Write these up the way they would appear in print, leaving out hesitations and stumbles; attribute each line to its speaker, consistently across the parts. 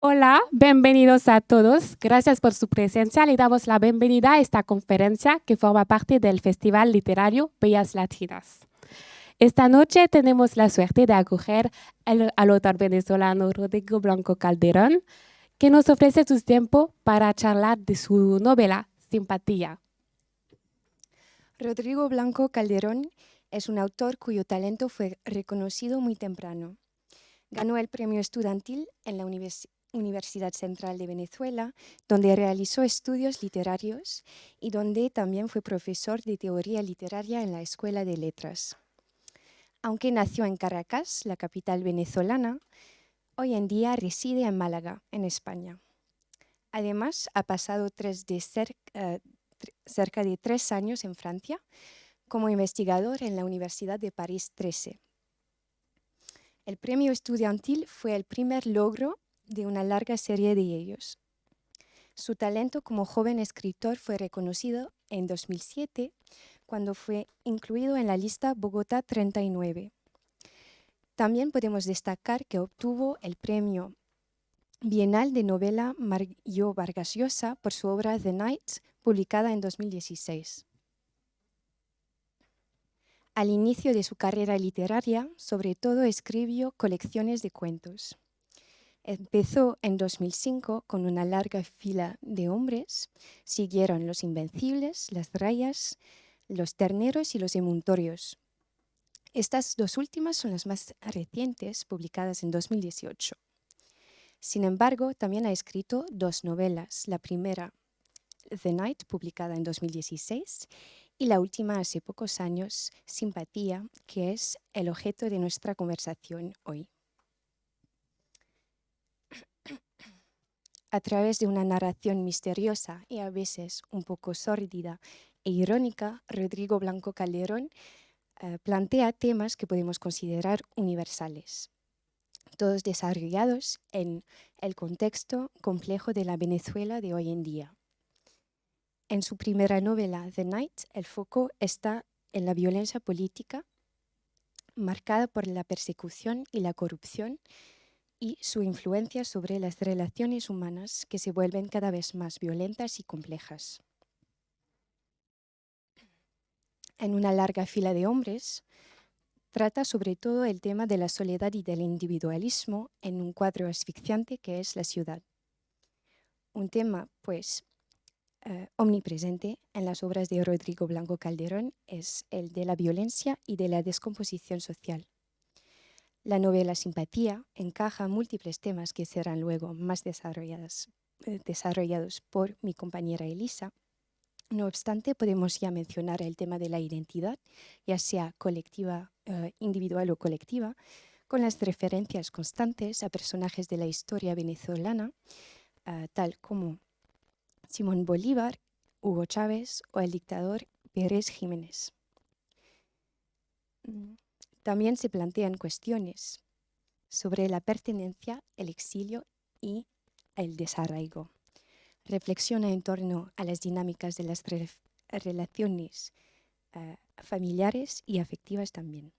Speaker 1: Hola, bienvenidos a todos. Gracias por su presencia. Le damos la bienvenida a esta conferencia que forma parte del Festival Literario Bellas Latinas. Esta noche tenemos la suerte de acoger al autor venezolano Rodrigo Blanco Calderón, que nos ofrece su tiempo para charlar de su novela Simpatía.
Speaker 2: Rodrigo Blanco Calderón es un autor cuyo talento fue reconocido muy temprano. Ganó el premio estudiantil en la Universidad Central de Venezuela, donde realizó estudios literarios y donde también fue profesor de teoría literaria en la Escuela de Letras. Aunque nació en Caracas, la capital venezolana, hoy en día reside en Málaga, en España. Además, ha pasado cerca de 3 años en Francia como investigador en la Universidad de París 13. El premio estudiantil fue el primer logro de una larga serie de ellos. Su talento como joven escritor fue reconocido en 2007, cuando fue incluido en la lista Bogotá 39. También podemos destacar que obtuvo el premio Bienal de Novela Mario Vargas Llosa por su obra The Night, publicada en 2016. Al inicio de su carrera literaria, sobre todo escribió colecciones de cuentos. Empezó en 2005 con una larga fila de hombres, siguieron Los Invencibles, Las Rayas, Los Terneros y Los Emuntorios. Estas dos últimas son las más recientes, publicadas en 2018. Sin embargo, también ha escrito 2 novelas, la primera, The Night, publicada en 2016, y la última hace pocos años, Simpatía, que es el objeto de nuestra conversación hoy. A través de una narración misteriosa y a veces un poco sórdida e irónica, Rodrigo Blanco Calderón plantea temas que podemos considerar universales, todos desarrollados en el contexto complejo de la Venezuela de hoy en día. En su primera novela, The Night, el foco está en la violencia política, marcada por la persecución y la corrupción, y su influencia sobre las relaciones humanas que se vuelven cada vez más violentas y complejas. En una larga fila de hombres, trata sobre todo el tema de la soledad y del individualismo en un cuadro asfixiante que es la ciudad. Un tema, pues, omnipresente en las obras de Rodrigo Blanco Calderón es el de la violencia y de la descomposición social. La novela Simpatía encaja múltiples temas que serán luego más desarrollados por mi compañera Elisa. No obstante, podemos ya mencionar el tema de la identidad, ya sea colectiva, individual o colectiva, con las referencias constantes a personajes de la historia venezolana, tal como Simón Bolívar, Hugo Chávez o el dictador Pérez Jiménez. También se plantean cuestiones sobre la pertenencia, el exilio y el desarraigo. Reflexiona en torno a las dinámicas de las relaciones familiares y afectivas también.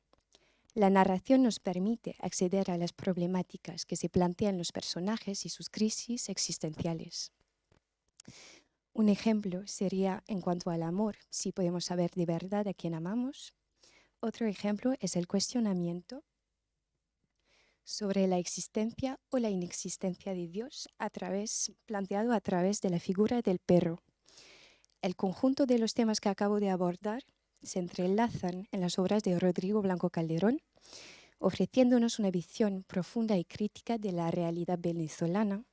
Speaker 2: La narración nos permite acceder a las problemáticas que se plantean los personajes y sus crisis existenciales. Un ejemplo sería en cuanto al amor, si podemos saber de verdad a quién amamos. Otro ejemplo es el cuestionamiento sobre la existencia o la inexistencia de Dios planteado a través de la figura del perro. El conjunto de los temas que acabo de abordar se entrelazan en las obras de Rodrigo Blanco Calderón, ofreciéndonos una visión profunda y crítica de la realidad venezolana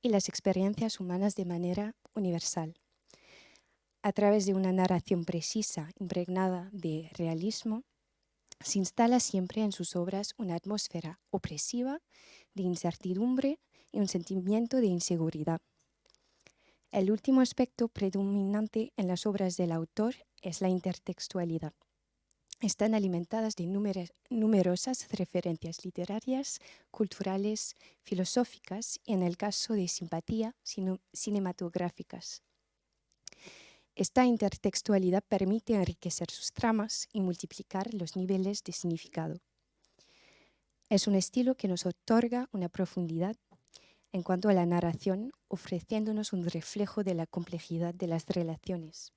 Speaker 2: y las experiencias humanas de manera universal. A través de una narración precisa, impregnada de realismo, se instala siempre en sus obras una atmósfera opresiva, de incertidumbre y un sentimiento de inseguridad. El último aspecto predominante en las obras del autor es la intertextualidad. Están alimentadas de numerosas referencias literarias, culturales, filosóficas y, en el caso de Simpatía, cinematográficas. Esta intertextualidad permite enriquecer sus tramas y multiplicar los niveles de significado. Es un estilo que nos otorga una profundidad en cuanto a la narración, ofreciéndonos un reflejo de la complejidad de las relaciones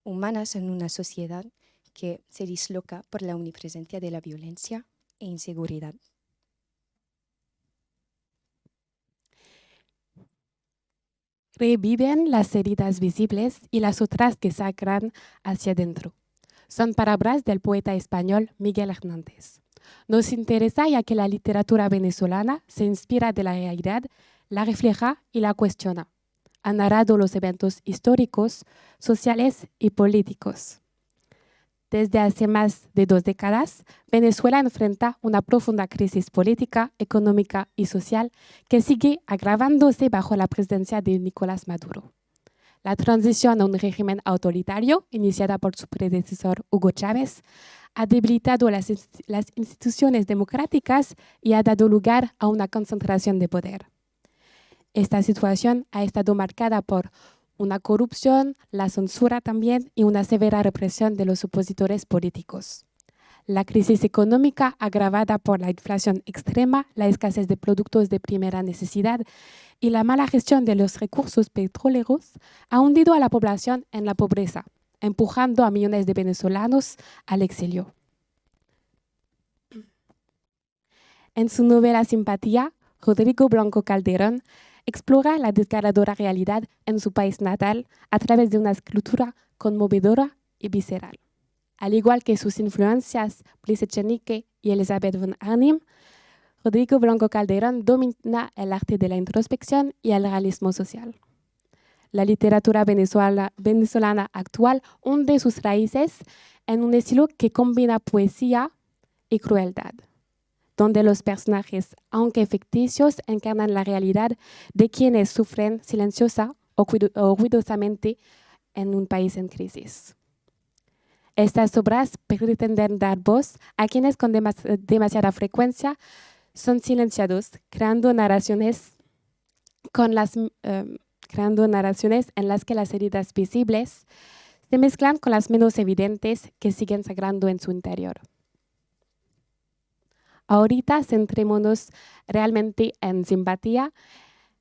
Speaker 2: humanas en una sociedad que se disloca por la omnipresencia de la violencia e inseguridad.
Speaker 1: Reviven las heridas visibles y las otras que sacran hacia adentro. Son palabras del poeta español Miguel Hernández. Nos interesa ya que la literatura venezolana se inspira de la realidad, la refleja y la cuestiona. Ha narrado los eventos históricos, sociales y políticos. Desde hace más de 2 décadas, Venezuela enfrenta una profunda crisis política, económica y social que sigue agravándose bajo la presidencia de Nicolás Maduro. La transición a un régimen autoritario, iniciada por su predecesor Hugo Chávez, ha debilitado las instituciones democráticas y ha dado lugar a una concentración de poder. Esta situación ha estado marcada por una corrupción, la censura también y una severa represión de los opositores políticos. La crisis económica agravada por la inflación extrema, la escasez de productos de primera necesidad y la mala gestión de los recursos petroleros ha hundido a la población en la pobreza, empujando a millones de venezolanos al exilio. En su novela Simpatía, Rodrigo Blanco Calderón explora la desgarradora realidad en su país natal a través de una escritura conmovedora y visceral. Al igual que sus influencias Brice Echenique y Elizabeth von Arnim, Rodrigo Blanco Calderón domina el arte de la introspección y el realismo social. La literatura venezolana actual hunde sus raíces en un estilo que combina poesía y crueldad, donde los personajes, aunque ficticios, encarnan la realidad de quienes sufren silenciosa o ruidosamente en un país en crisis. Estas obras pretenden dar voz a quienes con demasiada frecuencia son silenciados, creando narraciones en las que las heridas visibles se mezclan con las menos evidentes que siguen sangrando en su interior. Ahorita centrémonos realmente en Simpatía.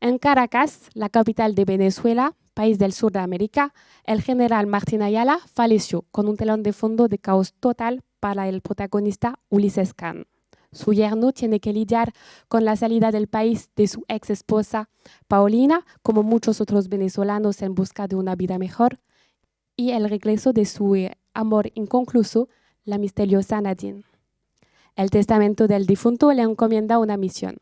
Speaker 1: En Caracas, la capital de Venezuela, país del sur de América, el general Martín Ayala falleció con un telón de fondo de caos total para el protagonista Ulises Can. Su yerno tiene que lidiar con la salida del país de su ex esposa Paulina, como muchos otros venezolanos en busca de una vida mejor, y el regreso de su amor inconcluso, la misteriosa Nadine. El testamento del difunto le encomienda una misión: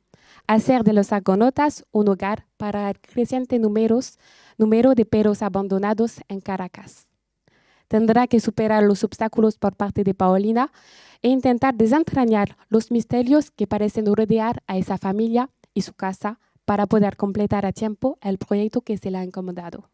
Speaker 1: hacer de los argonautas un hogar para el creciente número de perros abandonados en Caracas. Tendrá que superar los obstáculos por parte de Paulina e intentar desentrañar los misterios que parecen rodear a esa familia y su casa para poder completar a tiempo el proyecto que se le ha encomendado.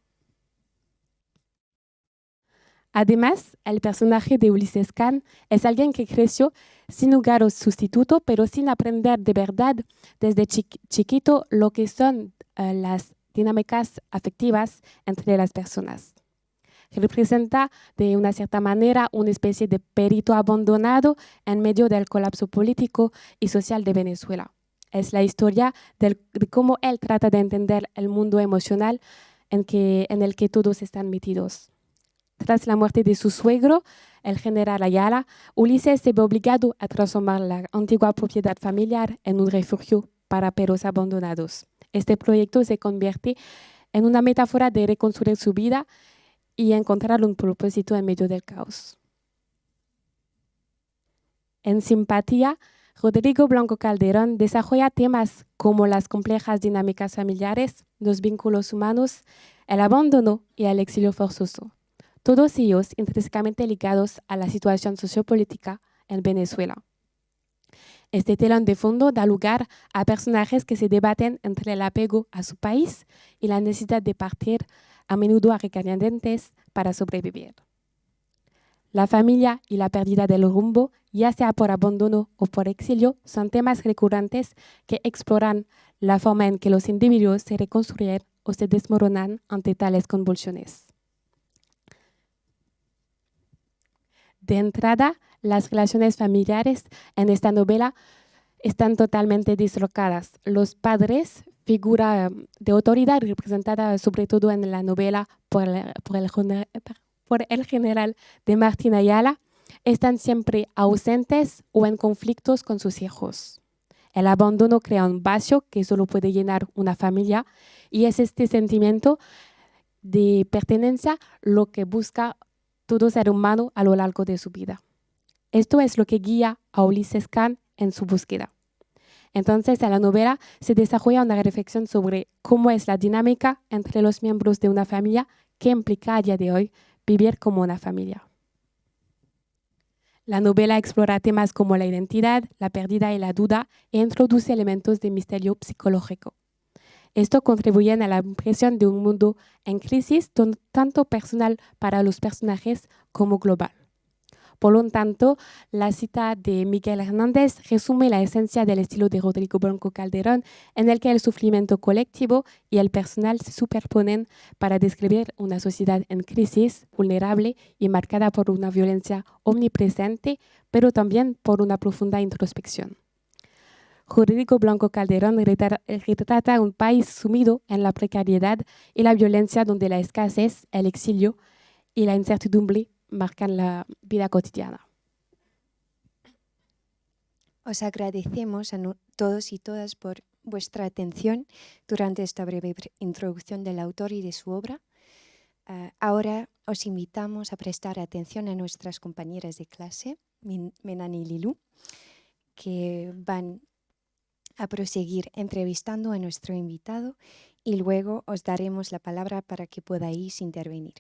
Speaker 1: Además, el personaje de Ulises Can es alguien que creció sin hogar o sustituto, pero sin aprender de verdad desde chiquito lo que son las dinámicas afectivas entre las personas. Representa de una cierta manera una especie de perito abandonado en medio del colapso político y social de Venezuela. Es la historia de cómo él trata de entender el mundo emocional en el que todos están metidos. Tras la muerte de su suegro, el general Ayala, Ulises se ve obligado a transformar la antigua propiedad familiar en un refugio para perros abandonados. Este proyecto se convierte en una metáfora de reconstruir su vida y encontrar un propósito en medio del caos. En Simpatía, Rodrigo Blanco Calderón desarrolla temas como las complejas dinámicas familiares, los vínculos humanos, el abandono y el exilio forzoso. Todos ellos intrínsecamente ligados a la situación sociopolítica en Venezuela. Este telón de fondo da lugar a personajes que se debaten entre el apego a su país y la necesidad de partir, a menudo a regañadientes, para sobrevivir. La familia y la pérdida del rumbo, ya sea por abandono o por exilio, son temas recurrentes que exploran la forma en que los individuos se reconstruyen o se desmoronan ante tales convulsiones. De entrada, las relaciones familiares en esta novela están totalmente dislocadas. Los padres, figura de autoridad representada sobre todo en la novela por el general de Martín Ayala, están siempre ausentes o en conflictos con sus hijos. El abandono crea un vacío que solo puede llenar una familia y es este sentimiento de pertenencia lo que busca todo ser humano a lo largo de su vida. Esto es lo que guía a Ulises Kahn en su búsqueda. Entonces, en la novela se desarrolla una reflexión sobre cómo es la dinámica entre los miembros de una familia que implica a día de hoy vivir como una familia. La novela explora temas como la identidad, la pérdida y la duda e introduce elementos de misterio psicológico. Esto contribuye a la impresión de un mundo en crisis tanto personal para los personajes como global. Por lo tanto, la cita de Miguel Hernández resume la esencia del estilo de Rodrigo Blanco Calderón, en el que el sufrimiento colectivo y el personal se superponen para describir una sociedad en crisis, vulnerable y marcada por una violencia omnipresente, pero también por una profunda introspección. Rodrigo Blanco Calderón retrata un país sumido en la precariedad y la violencia, donde la escasez, el exilio y la incertidumbre marcan la vida cotidiana.
Speaker 2: Os agradecemos a todos y todas por vuestra atención durante esta breve introducción del autor y de su obra. Ahora os invitamos a prestar atención a nuestras compañeras de clase, Menan y Lilú, que van a proseguir entrevistando a nuestro invitado y luego os daremos la palabra para que podáis intervenir.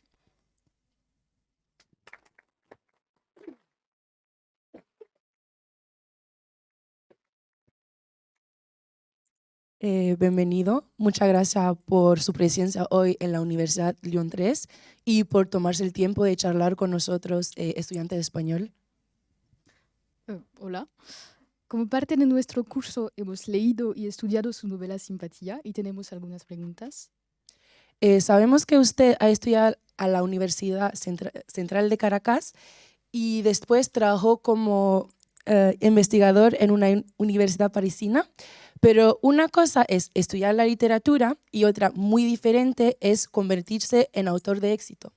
Speaker 3: Bienvenido. Muchas gracias por su presencia hoy en la Universidad Lyon 3 y por tomarse el tiempo de charlar con nosotros, estudiantes de español.
Speaker 4: Hola. Como parte de nuestro curso hemos leído y estudiado su novela Simpatía y tenemos algunas preguntas.
Speaker 3: Sabemos que usted ha estudiado a la Universidad Central de Caracas y después trabajó como investigador en una universidad parisina. Pero una cosa es estudiar la literatura y otra muy diferente es convertirse en autor de éxito.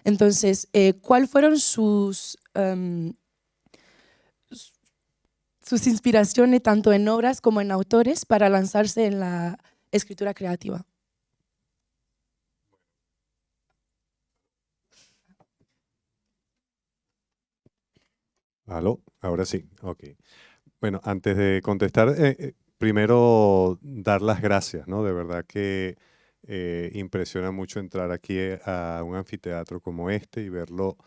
Speaker 3: Entonces, ¿cuáles fueron sus inspiraciones tanto en obras como en autores para lanzarse en la escritura creativa?
Speaker 5: ¿Aló? Ahora sí, ok. Bueno, antes de contestar, primero dar las gracias, ¿no? De verdad que impresiona mucho entrar aquí a un anfiteatro como este y verlo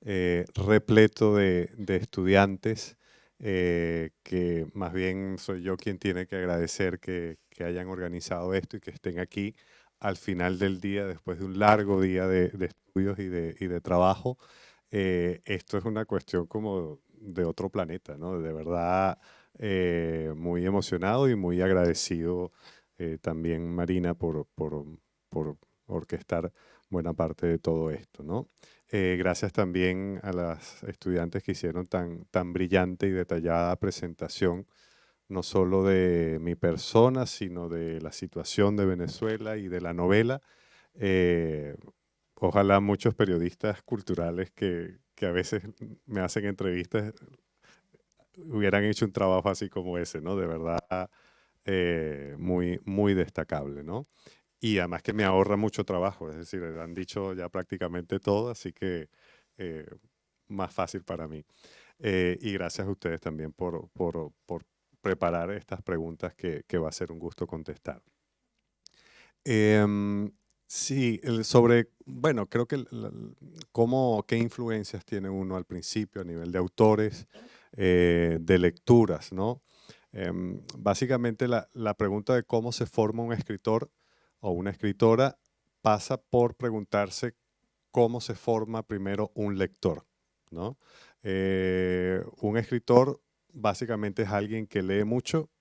Speaker 5: repleto de estudiantes, que más bien soy yo quien tiene que agradecer que hayan organizado esto y que estén aquí al final del día, después de un largo día de estudios y de trabajo. Esto es una cuestión como de otro planeta, ¿no? De verdad, muy emocionado y muy agradecido también, Marina, por orquestar buena parte de todo esto, ¿no? Gracias también a las estudiantes que hicieron tan brillante y detallada presentación, no solo de mi persona, sino de la situación de Venezuela y de la novela. Ojalá muchos periodistas culturales que a veces me hacen entrevistas hubieran hecho un trabajo así como ese, ¿no? De verdad, muy destacable, ¿no? Y además que me ahorra mucho trabajo, es decir, han dicho ya prácticamente todo, así que más fácil para mí. Y gracias a ustedes también por preparar estas preguntas que va a ser un gusto contestar. Sí, sobre, bueno, creo que qué influencias tiene uno al principio a nivel de autores, de lecturas, ¿no? Básicamente la pregunta de cómo se forma un escritor o una escritora pasa por preguntarse cómo se forma primero un lector, ¿no? Un escritor básicamente es alguien que lee mucho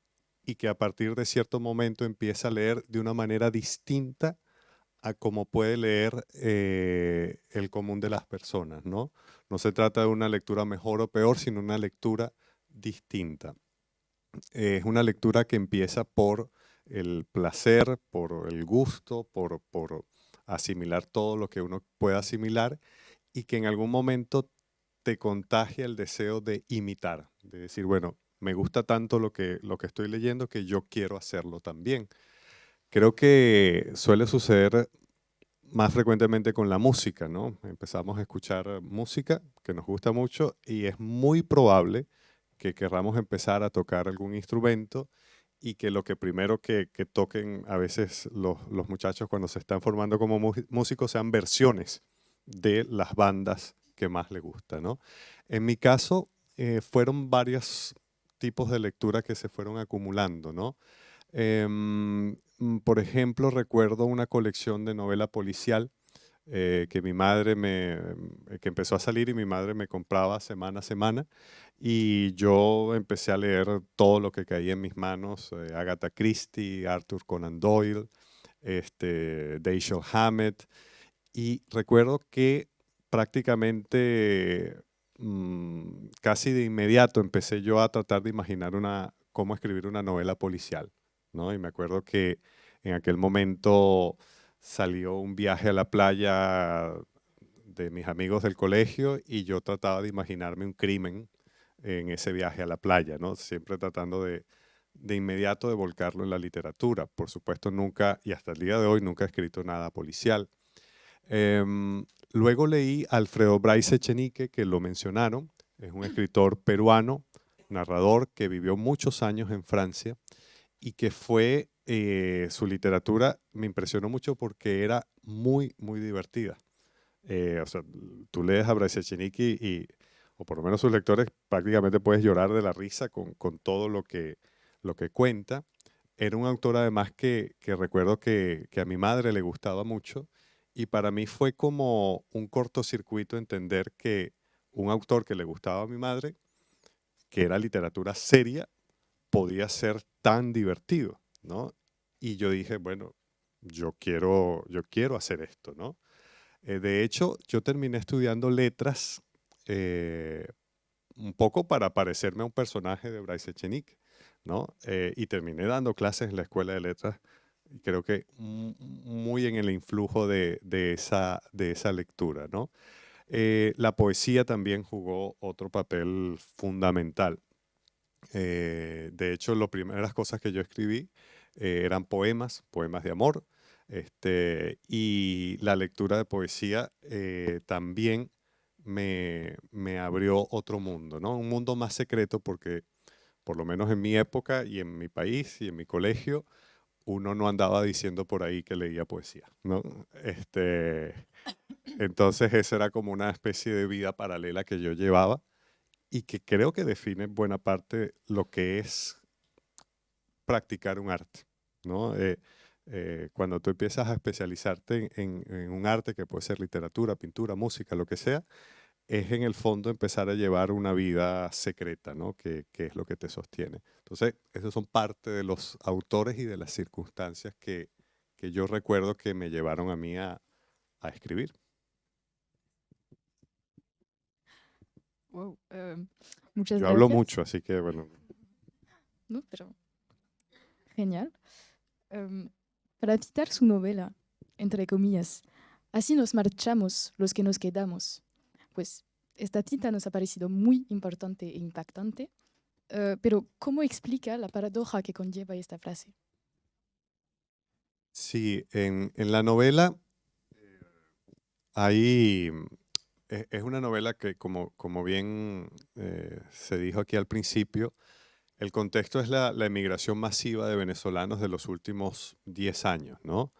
Speaker 5: y que a partir de cierto momento empieza a leer de una manera distinta a como puede leer el común de las personas, ¿no? No se trata de una lectura mejor o peor, sino una lectura distinta. Es una lectura que empieza por el placer, por el gusto, por asimilar todo lo que uno pueda asimilar y que en algún momento te contagia el deseo de imitar, de decir, bueno, me gusta tanto lo que estoy leyendo que yo quiero hacerlo también. Creo que suele suceder más frecuentemente con la música, ¿no? Empezamos a escuchar música que nos gusta mucho y es muy probable que querramos empezar a tocar algún instrumento y que lo que primero que toquen a veces los muchachos cuando se están formando como músicos sean versiones de las bandas que más les gusta, ¿no? En mi caso, fueron varios tipos de lectura que se fueron acumulando, ¿no? Por ejemplo, recuerdo una colección de novela policial que mi madre que empezó a salir y mi madre me compraba semana a semana y yo empecé a leer todo lo que caía en mis manos, Agatha Christie, Arthur Conan Doyle, Dashiell Hammett, y recuerdo que prácticamente casi de inmediato empecé yo a tratar de imaginar cómo escribir una novela policial, ¿no? Y me acuerdo que en aquel momento salió un viaje a la playa de mis amigos del colegio y yo trataba de imaginarme un crimen en ese viaje a la playa, ¿no? Siempre tratando de inmediato de volcarlo en la literatura. Por supuesto, nunca, y hasta el día de hoy, nunca he escrito nada policial. Luego leí a Alfredo Bryce Echenique, que lo mencionaron, es un escritor peruano, narrador que vivió muchos años en Francia y que fue, su literatura me impresionó mucho porque era muy, muy divertida. O sea, tú lees a Bryce Echenique o por lo menos sus lectores, prácticamente puedes llorar de la risa con todo lo que cuenta. Era un autor además que recuerdo que a mi madre le gustaba mucho y para mí fue como un cortocircuito entender que un autor que le gustaba a mi madre, que era literatura seria, podía ser tan divertido, ¿no? Y yo dije, bueno, yo quiero hacer esto, ¿no? De hecho, yo terminé estudiando letras eh, un poco para parecerme a un personaje de Bryce Echenique, ¿no? Y terminé dando clases en la escuela de letras, y creo que muy en el influjo de esa lectura, ¿no? La poesía también jugó otro papel fundamental. De hecho, las primeras cosas que yo escribí eran poemas de amor, y la lectura de poesía también me abrió otro mundo, ¿no? Un mundo más secreto porque, por lo menos en mi época y en mi país y en mi colegio, uno no andaba diciendo por ahí que leía poesía, ¿no? Entonces esa era como una especie de vida paralela que yo llevaba y que creo que define en buena parte lo que es practicar un arte, ¿no? Cuando tú empiezas a especializarte en un arte que puede ser literatura, pintura, música, lo que sea, es en el fondo empezar a llevar una vida secreta, ¿no? Que es lo que te sostiene. Entonces, esos son parte de los autores y de las circunstancias que yo recuerdo que me llevaron a mí a escribir.
Speaker 4: Wow, muchas
Speaker 5: Yo hablo
Speaker 4: gracias.
Speaker 5: mucho, así que bueno.
Speaker 4: No, pero genial. Para citar su novela, entre comillas, así nos marchamos los que nos quedamos. Pues esta cita nos ha parecido muy importante e impactante, pero ¿cómo explica la paradoja que conlleva esta frase?
Speaker 5: Sí, en la novela hay, es una novela que como bien se dijo aquí al principio, el contexto es la emigración masiva de venezolanos de los últimos 10 años, ¿no?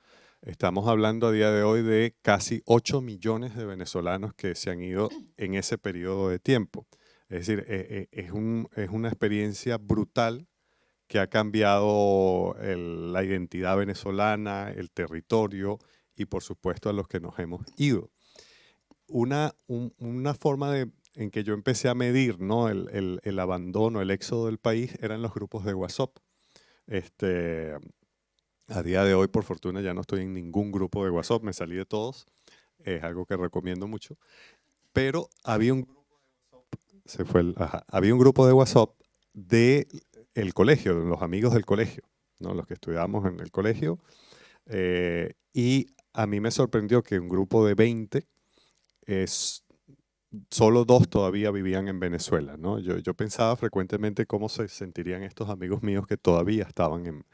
Speaker 5: Estamos hablando a día de hoy de casi 8 millones de venezolanos que se han ido en ese periodo de tiempo. Es decir, es una experiencia brutal que ha cambiado la identidad venezolana, el territorio y por supuesto a los que nos hemos ido. Una forma en que yo empecé a medir, ¿no? el abandono, el éxodo del país, eran los grupos de WhatsApp. A día de hoy, por fortuna, ya no estoy en ningún grupo de WhatsApp, me salí de todos, es algo que recomiendo mucho, pero había un grupo de WhatsApp de el colegio, los amigos del colegio, ¿no? Los que estudiábamos en el colegio. Y a mí me sorprendió que un grupo de 20, solo 2 todavía vivían en Venezuela, ¿no? Yo pensaba frecuentemente cómo se sentirían estos amigos míos que todavía estaban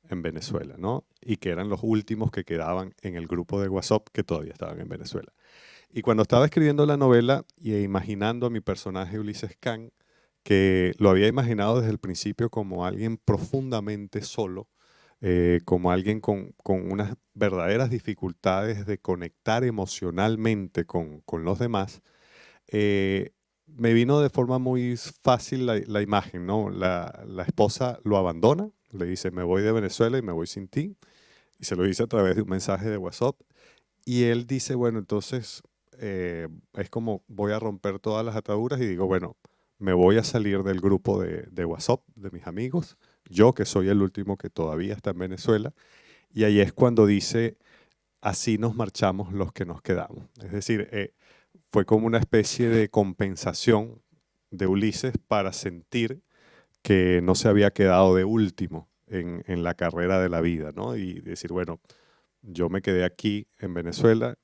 Speaker 5: en Venezuela, ¿no? Y que eran los últimos que quedaban en el grupo de WhatsApp que todavía estaban en Venezuela. Y cuando estaba escribiendo la novela e imaginando a mi personaje Ulises Kahn, que lo había imaginado desde el principio como alguien profundamente solo, como alguien con unas verdaderas dificultades de conectar emocionalmente con los demás, me vino de forma muy fácil la imagen, ¿no? La esposa lo abandona, le dice, me voy de Venezuela y me voy sin ti, y se lo dice a través de un mensaje de WhatsApp, y él dice, bueno, entonces es como voy a romper todas las ataduras y digo, bueno, me voy a salir del grupo de WhatsApp de mis amigos, yo que soy el último que todavía está en Venezuela, y ahí es cuando dice, así nos marchamos los que nos quedamos. Es decir, fue como una especie de compensación de Ulises para sentir que no se había quedado de último en la carrera de la vida, ¿no? Y decir, bueno, yo me quedé aquí en Venezuela,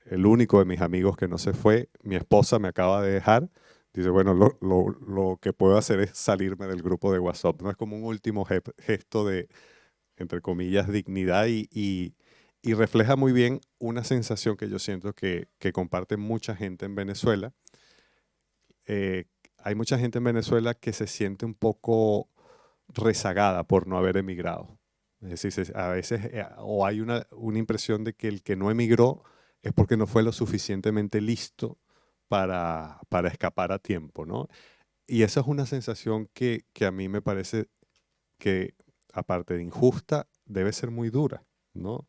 Speaker 5: el único de mis amigos que no se fue, mi esposa me acaba de dejar, dice, bueno, lo que puedo hacer es salirme del grupo de WhatsApp, ¿no? Es como un último gesto de, entre comillas, dignidad y refleja muy bien una sensación que yo siento que comparte mucha gente en Venezuela. Hay mucha gente en Venezuela que se siente un poco rezagada por no haber emigrado. Es decir, a veces o hay una impresión de que el que no emigró es porque no fue lo suficientemente listo para escapar a tiempo, ¿no? Y esa es una sensación que a mí me parece que, aparte de injusta, debe ser muy dura, ¿no?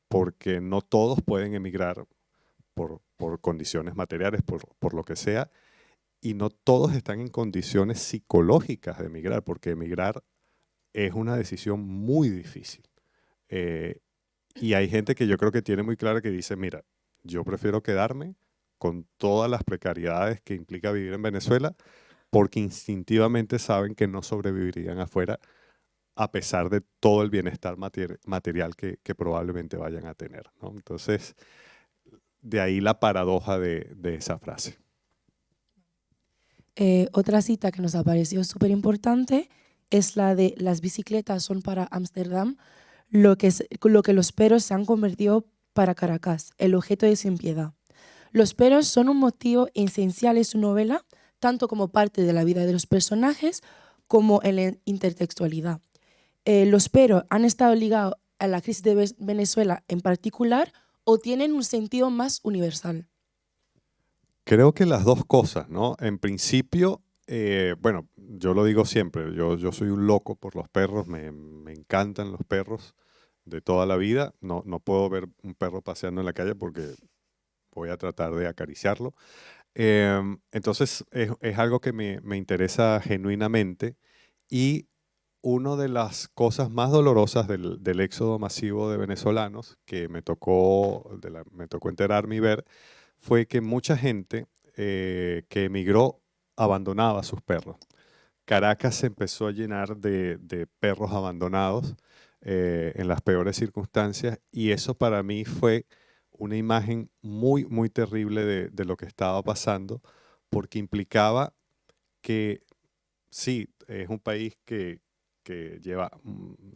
Speaker 5: Porque no todos pueden emigrar por condiciones materiales, por lo que sea, y no todos están en condiciones psicológicas de emigrar, porque emigrar es una decisión muy difícil. Y hay gente que yo creo que tiene muy clara que dice, mira, yo prefiero quedarme con todas las precariedades que implica vivir en Venezuela, porque instintivamente saben que no sobrevivirían afuera a pesar de todo el bienestar material que probablemente vayan a tener, ¿no? Entonces, de ahí la paradoja de esa frase.
Speaker 3: Otra cita que nos ha parecido súper importante es la de las bicicletas son para Ámsterdam, lo que los perros se han convertido para Caracas, el objeto de sin piedad. Los perros son un motivo esencial en su novela, tanto como parte de la vida de los personajes como en la intertextualidad. ¿Los perros han estado ligados a la crisis de Venezuela en particular o tienen un sentido más universal?
Speaker 5: Creo que las dos cosas, ¿no? En principio, bueno, yo lo digo siempre, yo soy un loco por los perros, me encantan los perros de toda la vida. No puedo ver un perro paseando en la calle porque voy a tratar de acariciarlo. Entonces, es algo que me interesa genuinamente y una de las cosas más dolorosas del éxodo masivo de venezolanos que me tocó enterarme y ver fue que mucha gente que emigró abandonaba a sus perros. Caracas se empezó a llenar de perros abandonados en las peores circunstancias y eso para mí fue una imagen muy, muy terrible de lo que estaba pasando porque implicaba que sí, es un país que lleva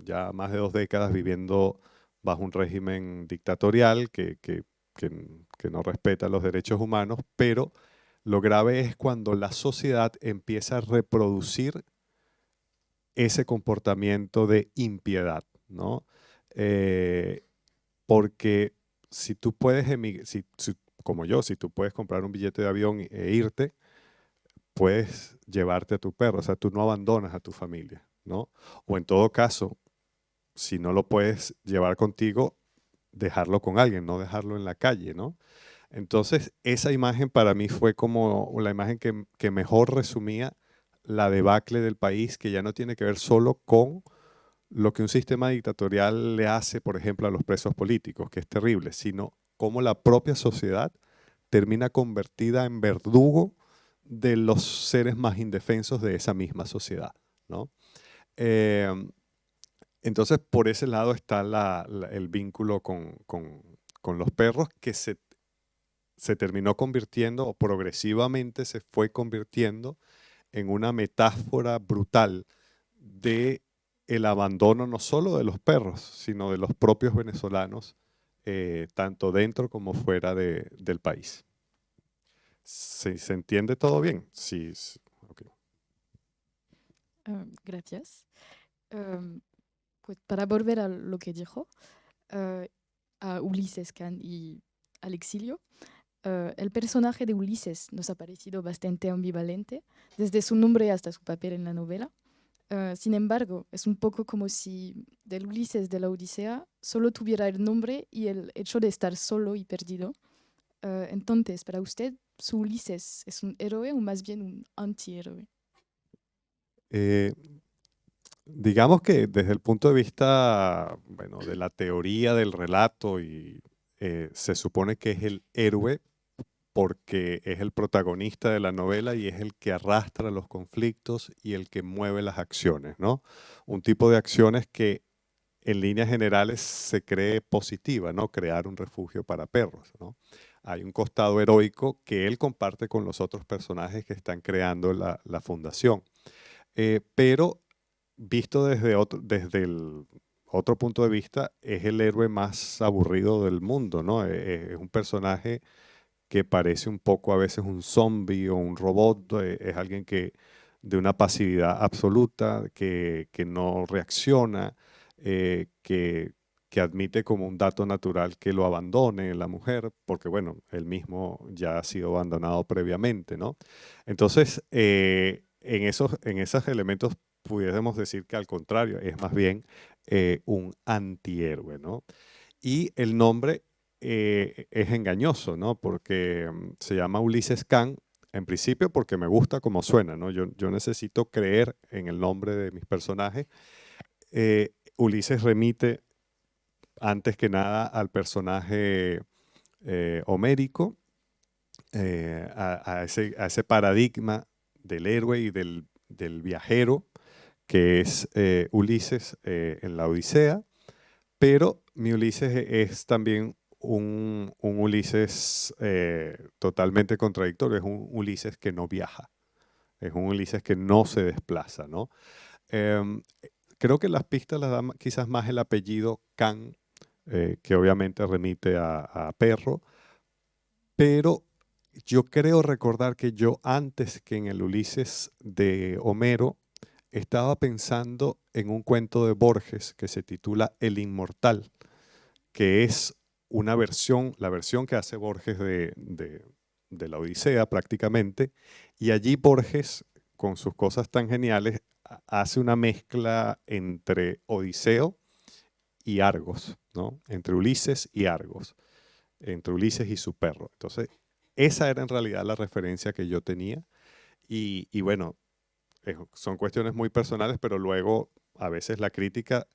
Speaker 5: ya más de 2 décadas viviendo bajo un régimen dictatorial que no respeta los derechos humanos, pero lo grave es cuando la sociedad empieza a reproducir ese comportamiento de impiedad, ¿no? Porque si tú puedes como yo, si tú puedes comprar un billete de avión e irte, puedes llevarte a tu perro, o sea, tú no abandonas a tu familia, ¿no? O en todo caso, si no lo puedes llevar contigo, dejarlo con alguien, no dejarlo en la calle, ¿no? Entonces, esa imagen para mí fue como la imagen que mejor resumía la debacle del país, que ya no tiene que ver solo con lo que un sistema dictatorial le hace, por ejemplo, a los presos políticos, que es terrible, sino cómo la propia sociedad termina convertida en verdugo de los seres más indefensos de esa misma sociedad, ¿no? Entonces, por ese lado está el vínculo con los perros, que se terminó convirtiendo, o progresivamente se fue convirtiendo en una metáfora brutal de el abandono no solo de los perros, sino de los propios venezolanos, tanto dentro como fuera del país. ¿Se entiende todo bien? Sí. Okay.
Speaker 4: Gracias. Pues para volver a lo que dijo, a Ulises Khan y al exilio, el personaje de Ulises nos ha parecido bastante ambivalente, desde su nombre hasta su papel en la novela. Sin embargo, es un poco como si del Ulises de la Odisea solo tuviera el nombre y el hecho de estar solo y perdido. Entonces, para usted, ¿su Ulises es un héroe o más bien un antihéroe?
Speaker 5: Digamos que desde el punto de vista, bueno, de la teoría del relato, se supone que es el héroe porque es el protagonista de la novela y es el que arrastra los conflictos y el que mueve las acciones, ¿no? Un tipo de acciones que en líneas generales se cree positiva, ¿no? Crear un refugio para perros, ¿no? Hay un costado heroico que él comparte con los otros personajes que están creando la fundación. Pero visto desde el otro punto de vista, es el héroe más aburrido del mundo, ¿no? Es un personaje que parece un poco a veces un zombie o un robot, es alguien que de una pasividad absoluta, que no reacciona, que admite como un dato natural que lo abandone la mujer, porque bueno, él mismo ya ha sido abandonado previamente, ¿no? Entonces, en esos elementos pudiésemos decir que al contrario, es más bien un antihéroe, ¿no? Y el nombre es engañoso, ¿no? Porque se llama Ulises Khan, en principio porque me gusta como suena, ¿no? Yo necesito creer en el nombre de mis personajes. Ulises remite antes que nada al personaje homérico, a ese paradigma del héroe y del viajero que es Ulises en la Odisea, pero mi Ulises es también un Ulises totalmente contradictorio, es un Ulises que no viaja, es un Ulises que no se desplaza, ¿no? Creo que las pistas las da quizás más el apellido Khan, que obviamente remite a perro, pero yo creo recordar que yo antes que en el Ulises de Homero estaba pensando en un cuento de Borges que se titula El Inmortal, que es una versión, la versión que hace Borges de la Odisea prácticamente, y allí Borges, con sus cosas tan geniales, hace una mezcla entre Odiseo y Argos, ¿no? Entre Ulises y Argos, entre Ulises y su perro. Entonces, esa era en realidad la referencia que yo tenía, y bueno, son cuestiones muy personales, pero luego a veces la crítica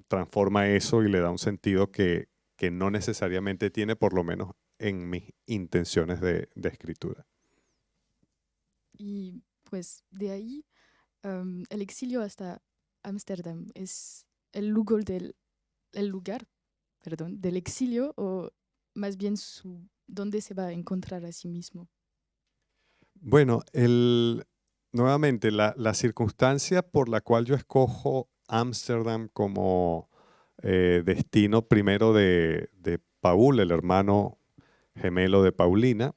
Speaker 5: transforma eso y le da un sentido que no necesariamente tiene, por lo menos en mis intenciones de escritura.
Speaker 4: Y pues de ahí, el exilio hasta Ámsterdam es el lugar del exilio, o más bien dónde se va a encontrar a sí mismo.
Speaker 5: Bueno, nuevamente, la circunstancia por la cual yo escojo Ámsterdam como destino primero de Paul, el hermano gemelo de Paulina,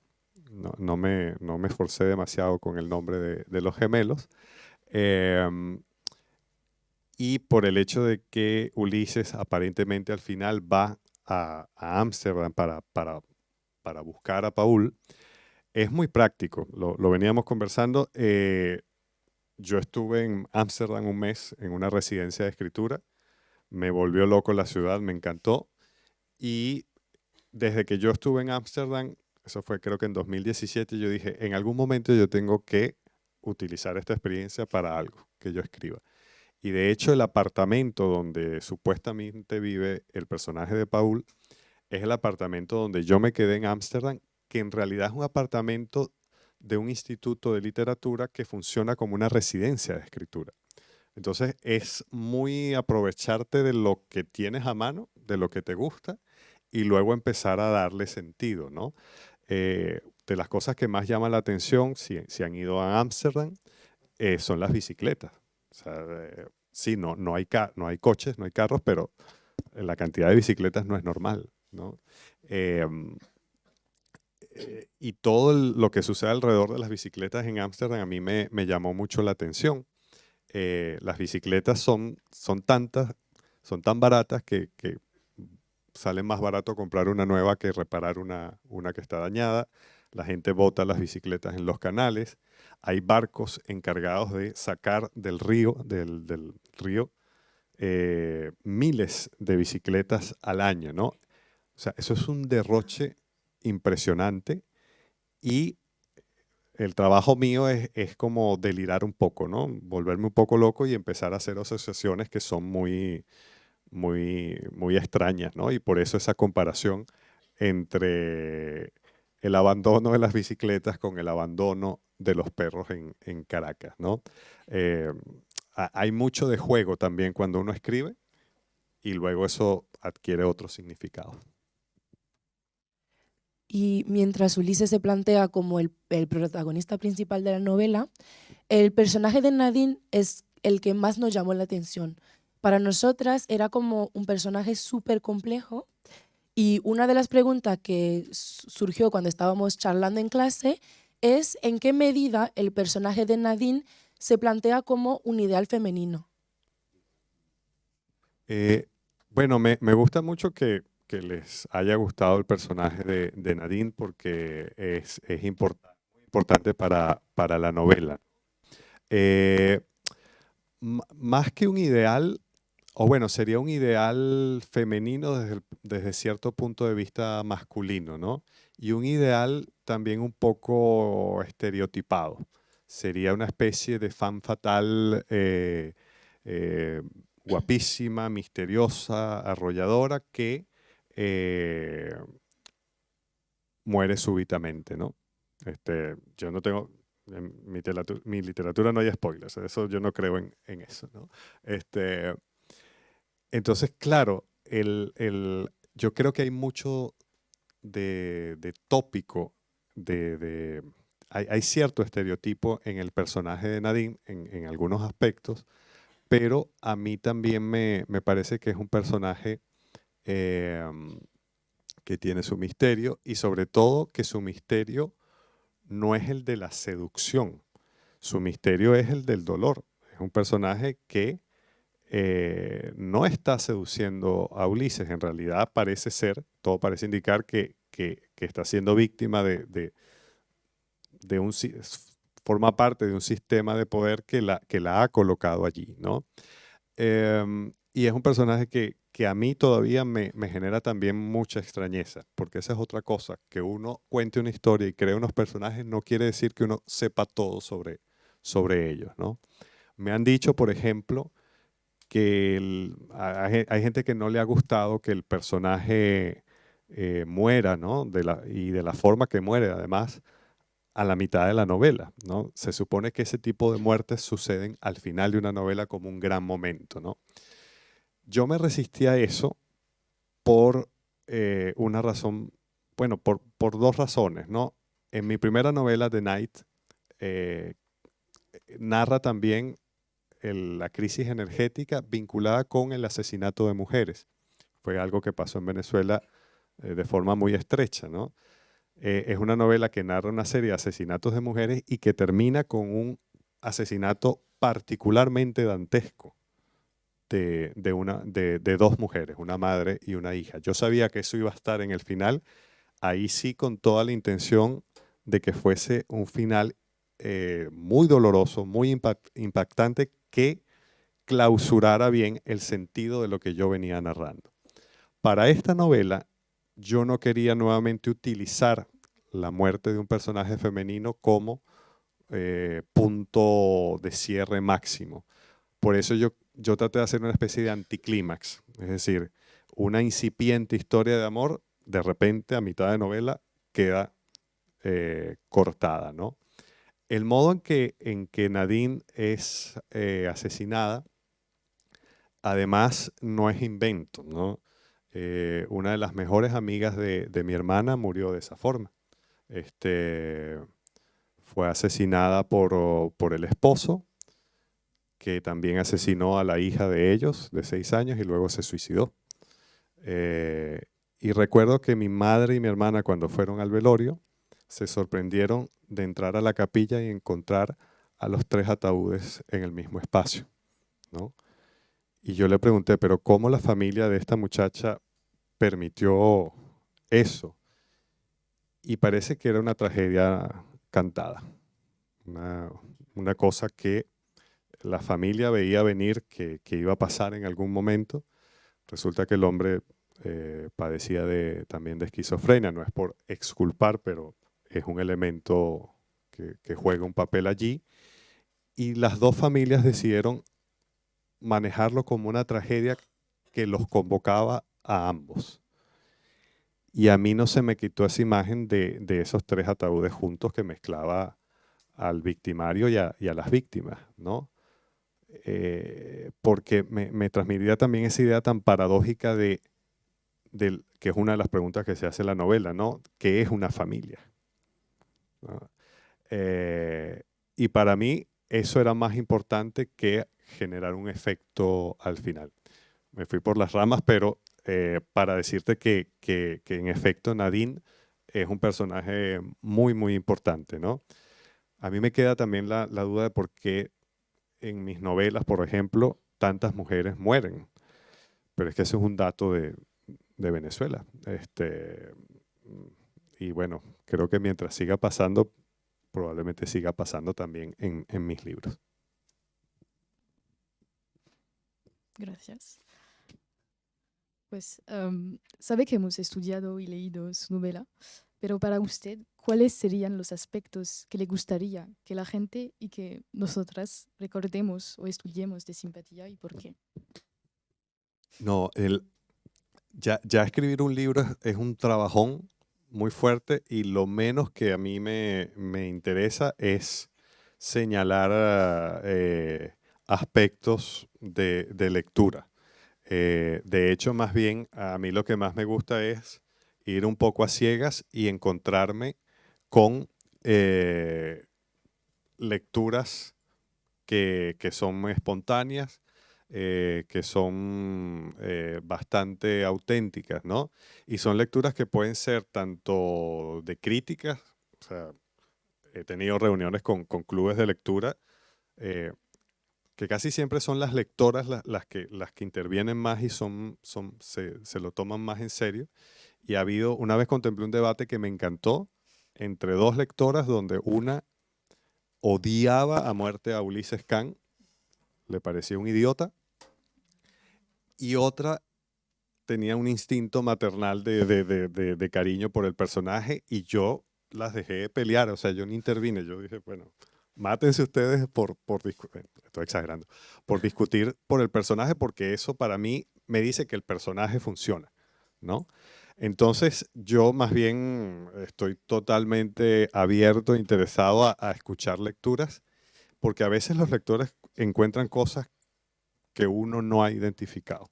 Speaker 5: no me esforcé demasiado con el nombre de los gemelos, y por el hecho de que Ulises aparentemente al final va a Ámsterdam para buscar a Paul. Es muy práctico, lo veníamos conversando. Yo estuve en Ámsterdam un mes en una residencia de escritura, me volvió loco la ciudad, me encantó, y desde que yo estuve en Ámsterdam, eso fue creo que en 2017, yo dije, en algún momento yo tengo que utilizar esta experiencia para algo que yo escriba. Y de hecho el apartamento donde supuestamente vive el personaje de Paul es el apartamento donde yo me quedé en Ámsterdam que en realidad es un apartamento de un instituto de literatura que funciona como una residencia de escritura. Entonces es muy aprovecharte de lo que tienes a mano, de lo que te gusta, y luego empezar a darle sentido, ¿no? De las cosas que más llaman la atención, si han ido a Ámsterdam, son las bicicletas. O sea, sí, no hay coches, no hay carros, pero la cantidad de bicicletas no es normal, ¿no? Y todo lo que sucede alrededor de las bicicletas en Ámsterdam a mí me llamó mucho la atención. Las bicicletas son tan baratas que sale más barato comprar una nueva que reparar una que está dañada. La gente bota las bicicletas en los canales. Hay barcos encargados de sacar del río miles de bicicletas al año, ¿no? O sea, eso es un derroche impresionante y el trabajo mío es como delirar un poco, ¿no? Volverme un poco loco y empezar a hacer asociaciones que son muy extrañas, ¿no? Y por eso esa comparación entre el abandono de las bicicletas con el abandono de los perros en Caracas, ¿no? Hay mucho de juego también cuando uno escribe y luego eso adquiere otro significado.
Speaker 3: Y mientras Ulises se plantea como el protagonista principal de la novela, el personaje de Nadine es el que más nos llamó la atención. Para nosotras era como un personaje súper complejo y una de las preguntas que surgió cuando estábamos charlando en clase es en qué medida el personaje de Nadine se plantea como un ideal femenino.
Speaker 5: Bueno, me gusta mucho que les haya gustado el personaje de Nadine porque es muy importante para la novela. Más que un ideal, o bueno, sería un ideal femenino desde cierto punto de vista masculino, ¿no? Y un ideal también un poco estereotipado. Sería una especie de femme fatale guapísima, misteriosa, arrolladora, que muere súbitamente, ¿no? Yo no tengo, en mi literatura no hay spoilers, eso yo no creo en eso, ¿no? Entonces, claro, yo creo que hay mucho de tópico, hay cierto estereotipo en el personaje de Nadine en algunos aspectos, pero a mí también me parece que es un personaje que tiene su misterio y sobre todo que su misterio no es el de la seducción, su misterio es el del dolor. Es un personaje que no está seduciendo a Ulises, en realidad parece ser, todo parece indicar que está siendo víctima forma parte de un sistema de poder que la ha colocado allí, ¿no? Y es un personaje que a mí todavía me genera también mucha extrañeza, porque esa es otra cosa, que uno cuente una historia y cree unos personajes no quiere decir que uno sepa todo sobre ellos, ¿no? Me han dicho, por ejemplo, que hay gente que no le ha gustado que el personaje muera, ¿no? Y de la forma que muere, además, a la mitad de la novela, ¿no? Se supone que ese tipo de muertes suceden al final de una novela como un gran momento, ¿no? Yo me resistí a eso por una razón, bueno, por dos razones, ¿no? En mi primera novela, The Night, narra también la crisis energética vinculada con el asesinato de mujeres. Fue algo que pasó en Venezuela de forma muy estrecha, ¿no? Es una novela que narra una serie de asesinatos de mujeres y que termina con un asesinato particularmente dantesco de dos mujeres, una madre y una hija. Yo sabía que eso iba a estar en el final, ahí sí con toda la intención de que fuese un final muy doloroso, muy impactante, que clausurara bien el sentido de lo que yo venía narrando. Para esta novela, yo no quería nuevamente utilizar la muerte de un personaje femenino como punto de cierre máximo. Por eso yo traté de hacer una especie de anticlímax, es decir, una incipiente historia de amor, de repente a mitad de novela queda cortada, ¿no? El modo en que Nadine es asesinada, además, no es invento, ¿no? Una de las mejores amigas de mi hermana murió de esa forma. Fue asesinada por el esposo, que también asesinó a la hija de ellos, de 6 años, y luego se suicidó. Y recuerdo que mi madre y mi hermana, cuando fueron al velorio, se sorprendieron de entrar a la capilla y encontrar a los 3 ataúdes en el mismo espacio, ¿no? Y yo le pregunté, pero ¿cómo la familia de esta muchacha permitió eso? Y parece que era una tragedia cantada, una cosa que la familia veía venir que iba a pasar en algún momento. Resulta que el hombre padecía también de esquizofrenia, no es por exculpar, pero es un elemento que juega un papel allí. Y las 2 familias decidieron manejarlo como una tragedia que los convocaba a ambos. Y a mí no se me quitó esa imagen de esos 3 ataúdes juntos que mezclaba al victimario y a las víctimas, ¿no? Porque me transmitía también esa idea tan paradójica que es una de las preguntas que se hace en la novela, ¿no? ¿Qué es una familia? ¿No? Y para mí eso era más importante que generar un efecto al final. Me fui por las ramas, pero para decirte que en efecto Nadine es un personaje muy, muy importante, ¿no? A mí me queda también la duda de por qué en mis novelas, por ejemplo, tantas mujeres mueren. Pero es que ese es un dato de Venezuela. Y bueno, creo que mientras siga pasando, probablemente siga pasando también en mis libros.
Speaker 4: Gracias. Pues sabe que hemos estudiado y leído su novela, pero para usted, ¿cuáles serían los aspectos que le gustaría que la gente y que nosotras recordemos o estudiemos de Simpatía y por qué?
Speaker 5: No, ya escribir un libro es un trabajón muy fuerte y lo menos que a mí me interesa es señalar aspectos de lectura. De hecho, más bien, a mí lo que más me gusta es ir un poco a ciegas y encontrarme con lecturas que son espontáneas, que son bastante auténticas, ¿no? Y son lecturas que pueden ser tanto de críticas, o sea, he tenido reuniones con clubes de lectura, que casi siempre son las lectoras las que intervienen más y se lo toman más en serio. Y una vez contemplé un debate que me encantó entre 2 lectoras donde una odiaba a muerte a Ulises Kahn, le parecía un idiota, y otra tenía un instinto maternal de cariño por el personaje y yo las dejé pelear, o sea, yo no intervine, yo dije, bueno, mátense ustedes estoy exagerando, por discutir por el personaje, porque eso para mí me dice que el personaje funciona, ¿no? Entonces yo más bien estoy totalmente abierto, interesado a escuchar lecturas, porque a veces los lectores encuentran cosas que uno no ha identificado.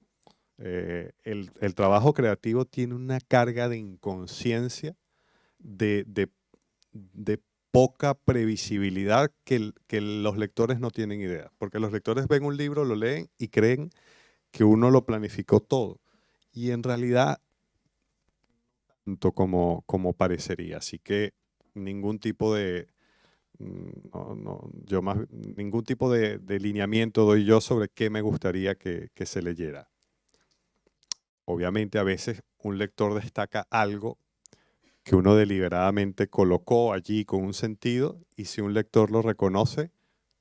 Speaker 5: El trabajo creativo tiene una carga de inconsciencia, de poca previsibilidad que los lectores no tienen idea. Porque los lectores ven un libro, lo leen y creen que uno lo planificó todo. Y en realidad, tanto como parecería. Así que ningún tipo de... ningún tipo de lineamiento doy yo sobre qué me gustaría que se leyera. Obviamente a veces un lector destaca algo que uno deliberadamente colocó allí con un sentido y si un lector lo reconoce,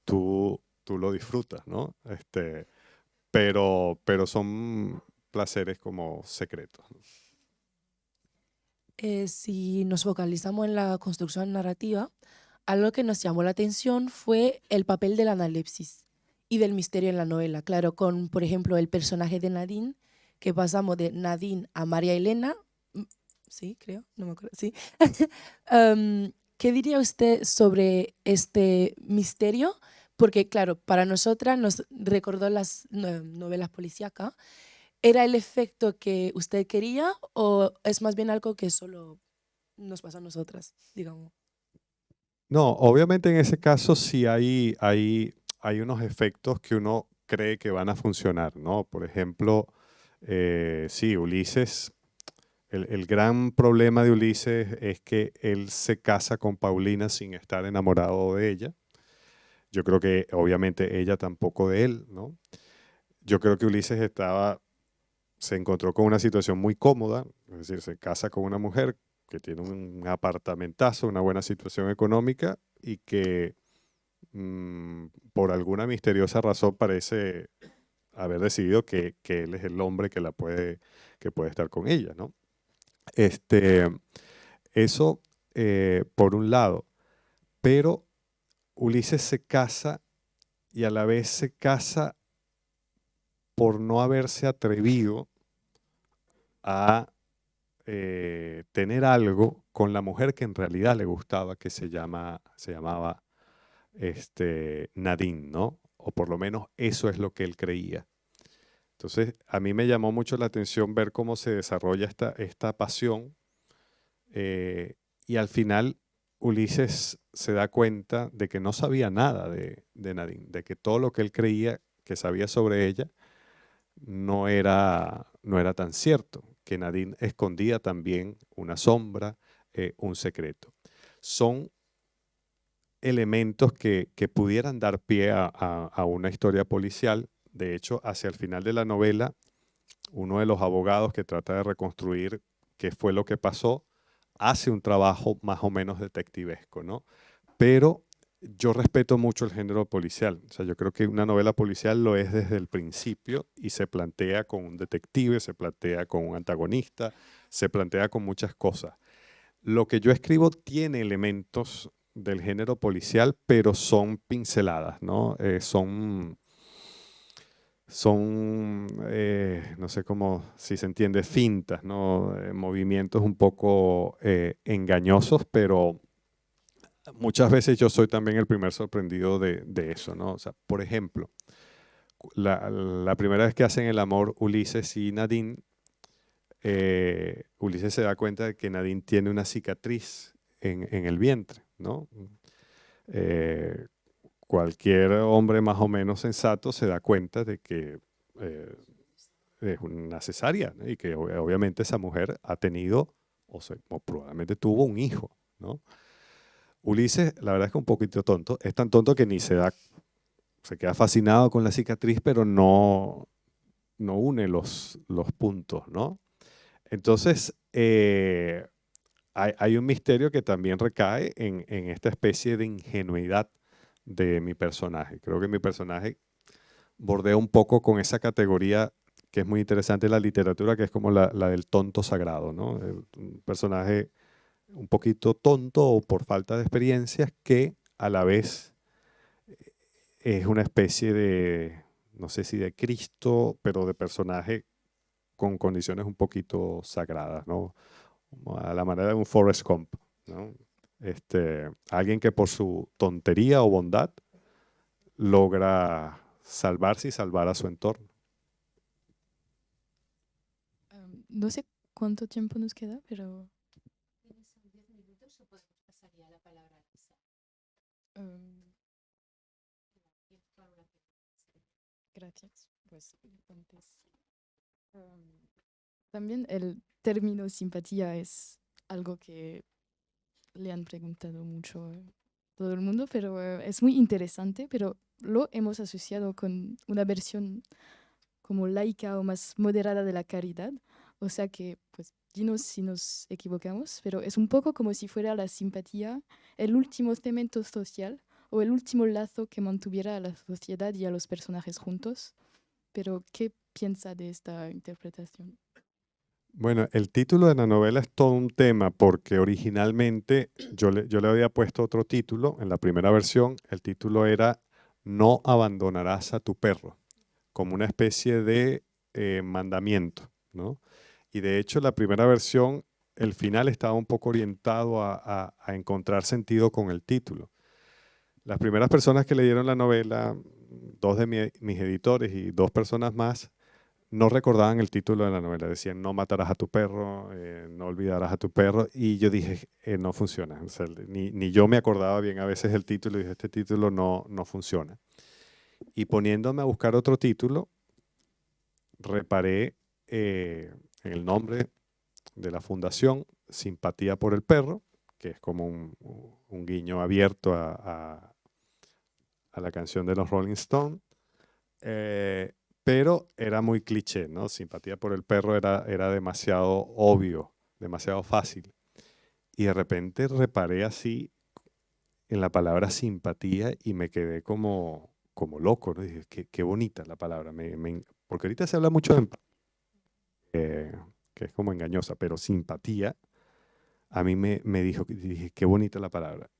Speaker 5: tú lo disfrutas, ¿no? Pero son placeres como secretos.
Speaker 3: Si nos focalizamos en la construcción narrativa, algo que nos llamó la atención fue el papel de la analepsis y del misterio en la novela. Claro, con, por ejemplo, el personaje de Nadine, que pasamos de Nadine a María Elena, sí, creo, no me acuerdo, sí. ¿qué diría usted sobre este misterio? Porque, claro, para nosotras nos recordó las novelas policíacas. ¿Era el efecto que usted quería o es más bien algo que solo nos pasa a nosotras, digamos?
Speaker 5: No, obviamente en ese caso sí hay unos efectos que uno cree que van a funcionar, ¿no? Por ejemplo, sí, Ulises, el gran problema de Ulises es que él se casa con Paulina sin estar enamorado de ella. Yo creo que obviamente ella tampoco de él, ¿no? Yo creo que Ulises se encontró con una situación muy cómoda, es decir, se casa con una mujer que tiene un apartamentazo, una buena situación económica y que por alguna misteriosa razón parece haber decidido que él es el hombre que puede estar con ella, ¿no? Este, eso por un lado, pero Ulises se casa y a la vez se casa por no haberse atrevido a tener algo con la mujer que en realidad le gustaba, que se llamaba Nadine, ¿no? O por lo menos eso es lo que él creía. Entonces, a mí me llamó mucho la atención ver cómo se desarrolla esta pasión y al final Ulises se da cuenta de que no sabía nada de Nadine, de que todo lo que él creía que sabía sobre ella no era tan cierto, que Nadine escondía también una sombra, un secreto. Son elementos que pudieran dar pie a una historia policial. De hecho, hacia el final de la novela, uno de los abogados que trata de reconstruir qué fue lo que pasó, hace un trabajo más o menos detectivesco, ¿no? Pero yo respeto mucho el género policial. O sea, yo creo que una novela policial lo es desde el principio y se plantea con un detective, se plantea con un antagonista, se plantea con muchas cosas. Lo que yo escribo tiene elementos del género policial, pero son pinceladas, ¿no? No sé cómo, si se entiende, fintas, ¿no? Movimientos un poco engañosos, pero muchas veces yo soy también el primer sorprendido de eso, ¿no? O sea, por ejemplo, la primera vez que hacen el amor Ulises y Nadine, Ulises se da cuenta de que Nadine tiene una cicatriz en el vientre, ¿no? Eh, Cualquier hombre más o menos sensato se da cuenta de que es una cesárea, ¿no? Y que obviamente esa mujer ha tenido o probablemente tuvo un hijo, ¿no? Ulises, la verdad es que un poquito tonto, es tan tonto que ni se queda fascinado con la cicatriz, pero no une los puntos, ¿no? Entonces, hay un misterio que también recae en esta especie de ingenuidad de mi personaje. Creo que mi personaje bordea un poco con esa categoría que es muy interesante en la literatura, que es como la del tonto sagrado, ¿no? Un personaje un poquito tonto o por falta de experiencias que a la vez es una especie de, no sé si de Cristo, pero de personaje con condiciones un poquito sagradas, ¿no? Como a la manera de un Forrest Gump, ¿no? Alguien que por su tontería o bondad logra salvarse y salvar a su entorno.
Speaker 4: No sé cuánto tiempo nos queda, pero... Gracias. Pues, entonces, también el término simpatía es algo que le han preguntado mucho todo el mundo, pero es muy interesante, pero lo hemos asociado con una versión como laica o más moderada de la caridad. O sea que, pues, dinos si nos equivocamos, pero es un poco como si fuera la simpatía el último cemento social o el último lazo que mantuviera a la sociedad y a los personajes juntos. Pero, ¿qué piensa de esta interpretación?
Speaker 5: Bueno, el título de la novela es todo un tema porque originalmente yo le había puesto otro título. En la primera versión, el título era No abandonarás a tu perro, como una especie de mandamiento, ¿no? Y de hecho, la primera versión el final estaba un poco orientado a encontrar sentido con el título. Las primeras personas que leyeron la novela, dos de mis editores y dos personas más, no recordaban el título de la novela. Decían, no matarás a tu perro, no olvidarás a tu perro. Y yo dije, no funciona. O sea, ni yo me acordaba bien a veces el título y dije, este título no funciona. Y poniéndome a buscar otro título, reparé en el nombre de la fundación, Simpatía por el Perro, que es como un guiño abierto a la canción de los Rolling Stones. Pero era muy cliché, ¿no? Simpatía por el perro era demasiado obvio, demasiado fácil. Y de repente reparé así en la palabra simpatía y me quedé como loco, ¿no? Dije, qué bonita la palabra. Porque ahorita se habla mucho de empatía, que es como engañosa, pero simpatía a mí me dijo, dije, qué bonita la palabra.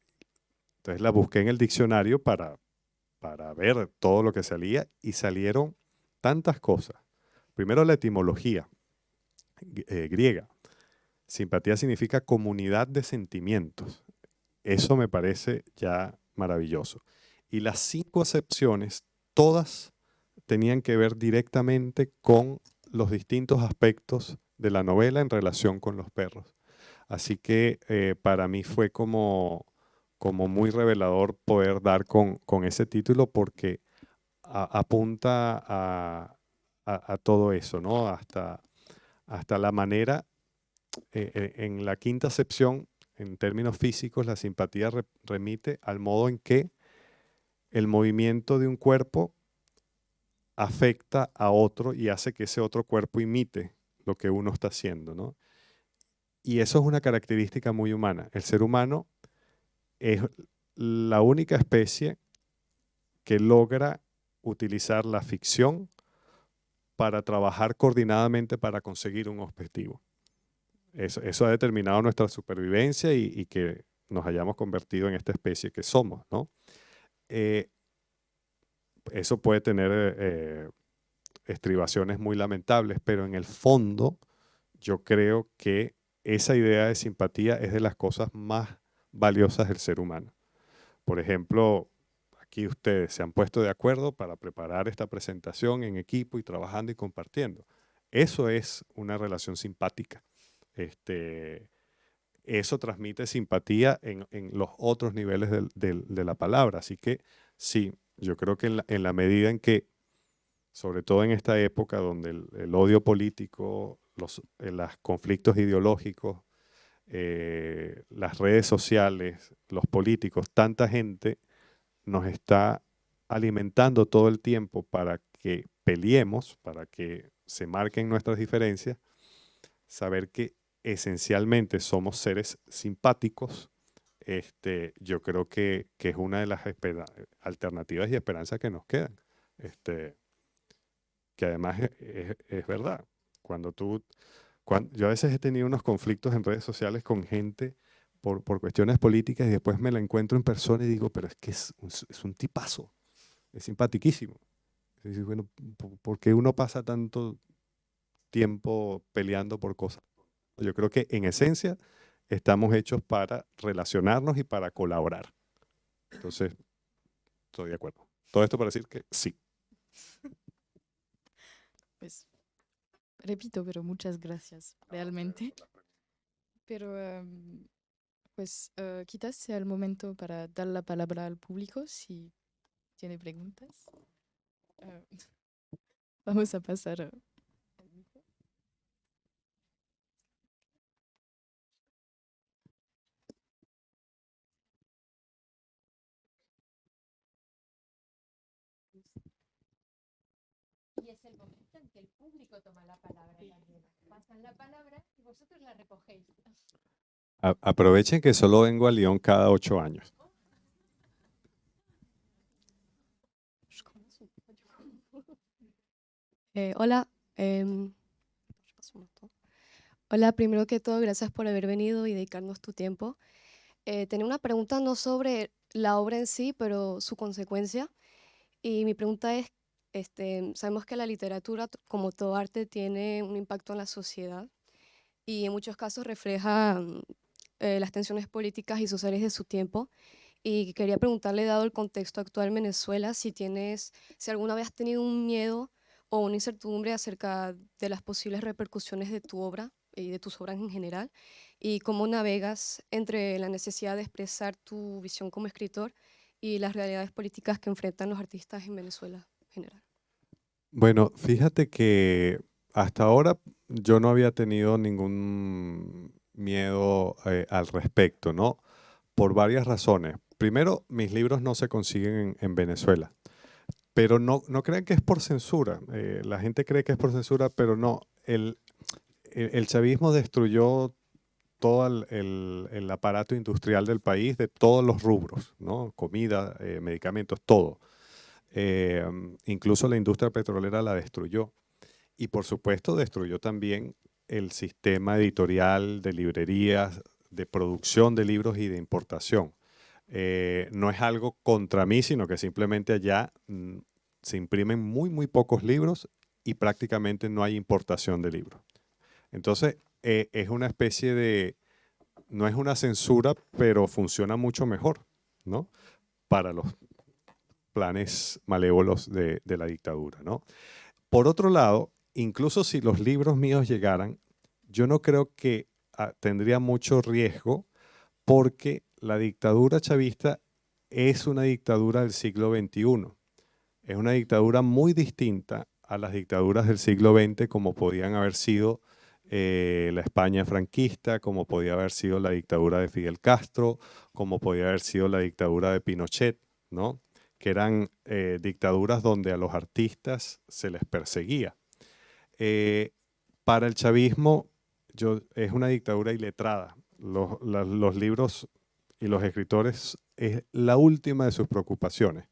Speaker 5: Entonces la busqué en el diccionario para ver todo lo que salía y salieron tantas cosas. Primero la etimología griega. Simpatía significa comunidad de sentimientos. Eso me parece ya maravilloso. Y las 5 acepciones, todas tenían que ver directamente con los distintos aspectos de la novela en relación con los perros. Así que para mí fue como muy revelador poder dar con ese título porque apunta a todo eso, ¿no? Hasta la manera, en la quinta acepción, en términos físicos, la simpatía remite al modo en que el movimiento de un cuerpo afecta a otro y hace que ese otro cuerpo imite lo que uno está haciendo, ¿no? Y eso es una característica muy humana. El ser humano es la única especie que logra utilizar la ficción para trabajar coordinadamente para conseguir un objetivo. Eso ha determinado nuestra supervivencia y que nos hayamos convertido en esta especie que somos, ¿no? Eso puede tener estribaciones muy lamentables, pero en el fondo yo creo que esa idea de simpatía es de las cosas más valiosas del ser humano. Por ejemplo, aquí ustedes se han puesto de acuerdo para preparar esta presentación en equipo y trabajando y compartiendo. Eso es una relación simpática. Eso transmite simpatía en los otros niveles de la palabra. Así que sí, yo creo que en la medida en que, sobre todo en esta época donde el odio político, los conflictos ideológicos, las redes sociales, los políticos, tanta gente nos está alimentando todo el tiempo para que peleemos, para que se marquen nuestras diferencias, saber que esencialmente somos seres simpáticos, yo creo que es una de las alternativas y esperanzas que nos quedan. Que además es verdad. Yo a veces he tenido unos conflictos en redes sociales con gente por cuestiones políticas y después me la encuentro en persona y digo, pero es que es un tipazo, es simpatiquísimo. Y digo, bueno, ¿por qué uno pasa tanto tiempo peleando por cosas? Yo creo que en esencia estamos hechos para relacionarnos y para colaborar. Entonces, estoy de acuerdo. Todo esto para decir que sí.
Speaker 4: Pues repito, pero muchas gracias, realmente. Pero pues quizás sea el momento para dar la palabra al público si tiene preguntas. Eh, vamos a pasar al micro.
Speaker 1: Y es el momento en que el público toma la palabra también. Pasan la palabra y vosotros la recogéis.
Speaker 5: Aprovechen que solo vengo a Lyon cada 8 años.
Speaker 2: Hola. Hola, primero que todo, gracias por haber venido y dedicarnos tu tiempo. Tenía una pregunta no sobre la obra en sí, pero su consecuencia. Y mi pregunta es, sabemos que la literatura, como todo arte, tiene un impacto en la sociedad.
Speaker 6: y en muchos casos refleja las tensiones políticas y sociales de su tiempo. Y quería preguntarle, dado el contexto actual en Venezuela, si alguna vez has tenido un miedo o una incertidumbre acerca de las posibles repercusiones de tu obra y de tus obras en general, y cómo navegas entre la necesidad de expresar tu visión como escritor y las realidades políticas que enfrentan los artistas en Venezuela en general.
Speaker 5: Bueno, fíjate que hasta ahora yo no había tenido ningún miedo al respecto, ¿no? Por varias razones. Primero, mis libros no se consiguen en Venezuela, pero no crean que es por censura. La gente cree que es por censura, pero no. El chavismo destruyó todo el aparato industrial del país de todos los rubros, ¿no? Comida, medicamentos, todo. Incluso la industria petrolera la destruyó. Y por supuesto destruyó también el sistema editorial de librerías, de producción de libros y de importación. No es algo contra mí, sino que simplemente allá se imprimen muy pocos libros y prácticamente no hay importación de libros. Entonces, es una especie de, no es una censura, pero funciona mucho mejor, ¿no? Para los planes malévolos de la dictadura, ¿no? Por otro lado, incluso si los libros míos llegaran, yo no creo que tendría mucho riesgo porque la dictadura chavista es una dictadura del siglo XXI. Es una dictadura muy distinta a las dictaduras del siglo XX como podían haber sido la España franquista, como podía haber sido la dictadura de Fidel Castro, como podía haber sido la dictadura de Pinochet, ¿no? Que eran dictaduras donde a los artistas se les perseguía. Para el chavismo es una dictadura iletrada. Los libros y los escritores es la última de sus preocupaciones.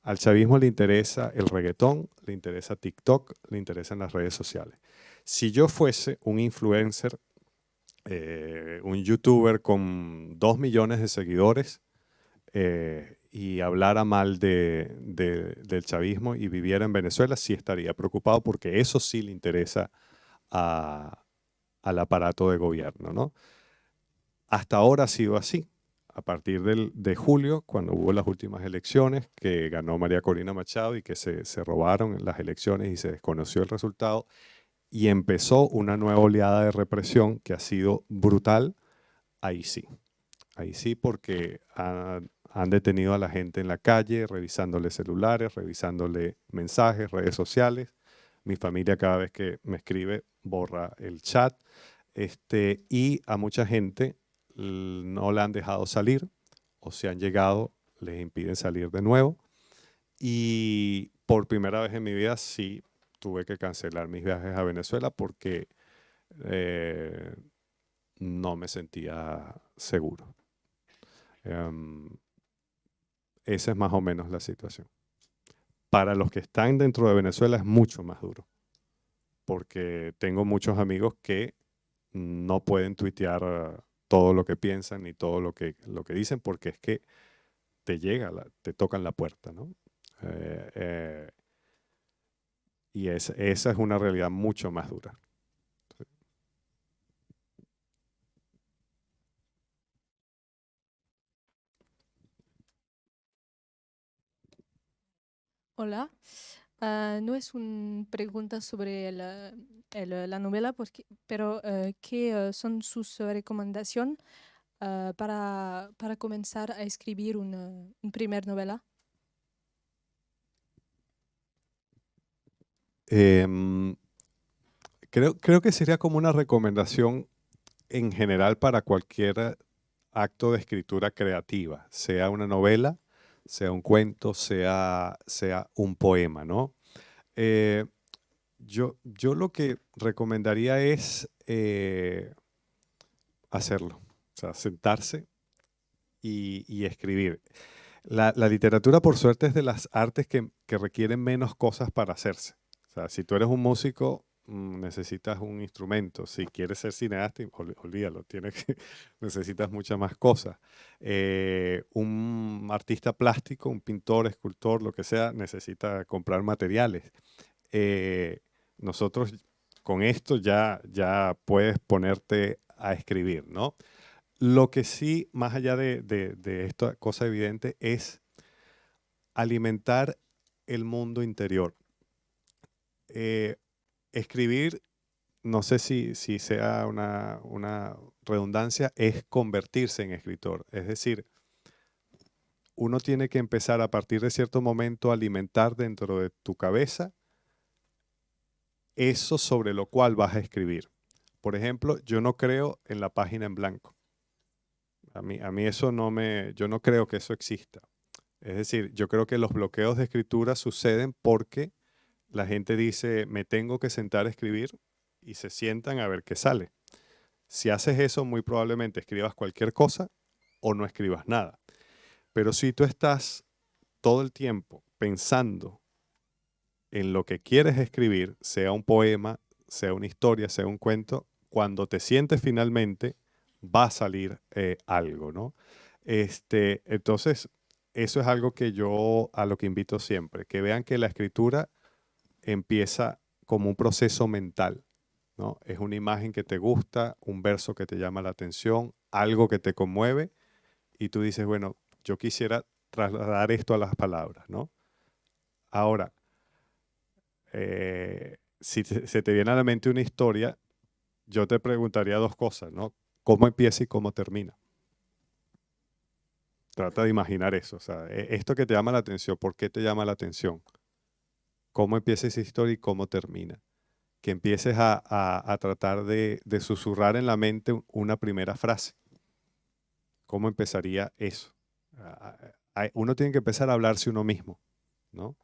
Speaker 5: Al chavismo le interesa el reggaetón, le interesa TikTok, le interesan las redes sociales. Si yo fuese un influencer, un youtuber con 2 millones de seguidores y hablara mal del chavismo y viviera en Venezuela, sí estaría preocupado porque eso sí le interesa al aparato de gobierno, ¿no? Hasta ahora ha sido así. A partir de julio, cuando hubo las últimas elecciones, que ganó María Corina Machado y que se robaron las elecciones y se desconoció el resultado, y empezó una nueva oleada de represión que ha sido brutal, ahí sí. Ahí sí, porque han detenido a la gente en la calle, revisándole celulares, revisándole mensajes, redes sociales. Mi familia cada vez que me escribe borra el chat. Y a mucha gente no la han dejado salir o si han llegado les impiden salir de nuevo. Y por primera vez en mi vida sí tuve que cancelar mis viajes a Venezuela porque no me sentía seguro. Esa es más o menos la situación. Para los que están dentro de Venezuela es mucho más duro, porque tengo muchos amigos que no pueden tuitear todo lo que piensan ni todo lo que dicen, porque es que te te tocan la puerta, ¿no? Y esa es una realidad mucho más dura.
Speaker 7: Hola, no es una pregunta sobre la novela, pero ¿qué son sus recomendaciones para comenzar a escribir una primer novela?
Speaker 5: Creo que sería como una recomendación en general para cualquier acto de escritura creativa, sea una novela, sea un cuento, sea un poema, ¿no? Yo lo que recomendaría es hacerlo, o sea, sentarse y escribir. La literatura, por suerte, es de las artes que requieren menos cosas para hacerse. O sea, si tú eres un músico, necesitas un instrumento. Si quieres ser cineasta, olvídalo, necesitas muchas más cosas. Un artista plástico, un pintor, escultor, lo que sea, necesita comprar materiales. Nosotros con esto ya puedes ponerte a escribir, ¿no? Lo que sí, más allá de esta cosa evidente, es alimentar el mundo interior. Escribir, no sé si sea una redundancia, es convertirse en escritor. Es decir, uno tiene que empezar a partir de cierto momento a alimentar dentro de tu cabeza eso sobre lo cual vas a escribir. Por ejemplo, yo no creo en la página en blanco. A mí eso yo no creo que eso exista. Es decir, yo creo que los bloqueos de escritura suceden porque la gente dice, me tengo que sentar a escribir y se sientan a ver qué sale. Si haces eso, muy probablemente escribas cualquier cosa o no escribas nada. Pero si tú estás todo el tiempo pensando en lo que quieres escribir, sea un poema, sea una historia, sea un cuento, cuando te sientes finalmente va a salir algo, ¿no? Entonces, eso es algo que yo a lo que invito siempre, que vean que la escritura empieza como un proceso mental, ¿no? Es una imagen que te gusta, un verso que te llama la atención, algo que te conmueve y tú dices, bueno, yo quisiera trasladar esto a las palabras, ¿no? Ahora, si se te viene a la mente una historia, yo te preguntaría dos cosas, ¿no? ¿Cómo empieza y cómo termina? Trata de imaginar eso, o sea, esto que te llama la atención, ¿por qué te llama la atención? ¿Cómo empieza esa historia y cómo termina? Que empieces a tratar de susurrar en la mente una primera frase. ¿Cómo empezaría eso? Uno tiene que empezar a hablarse uno mismo, ¿no?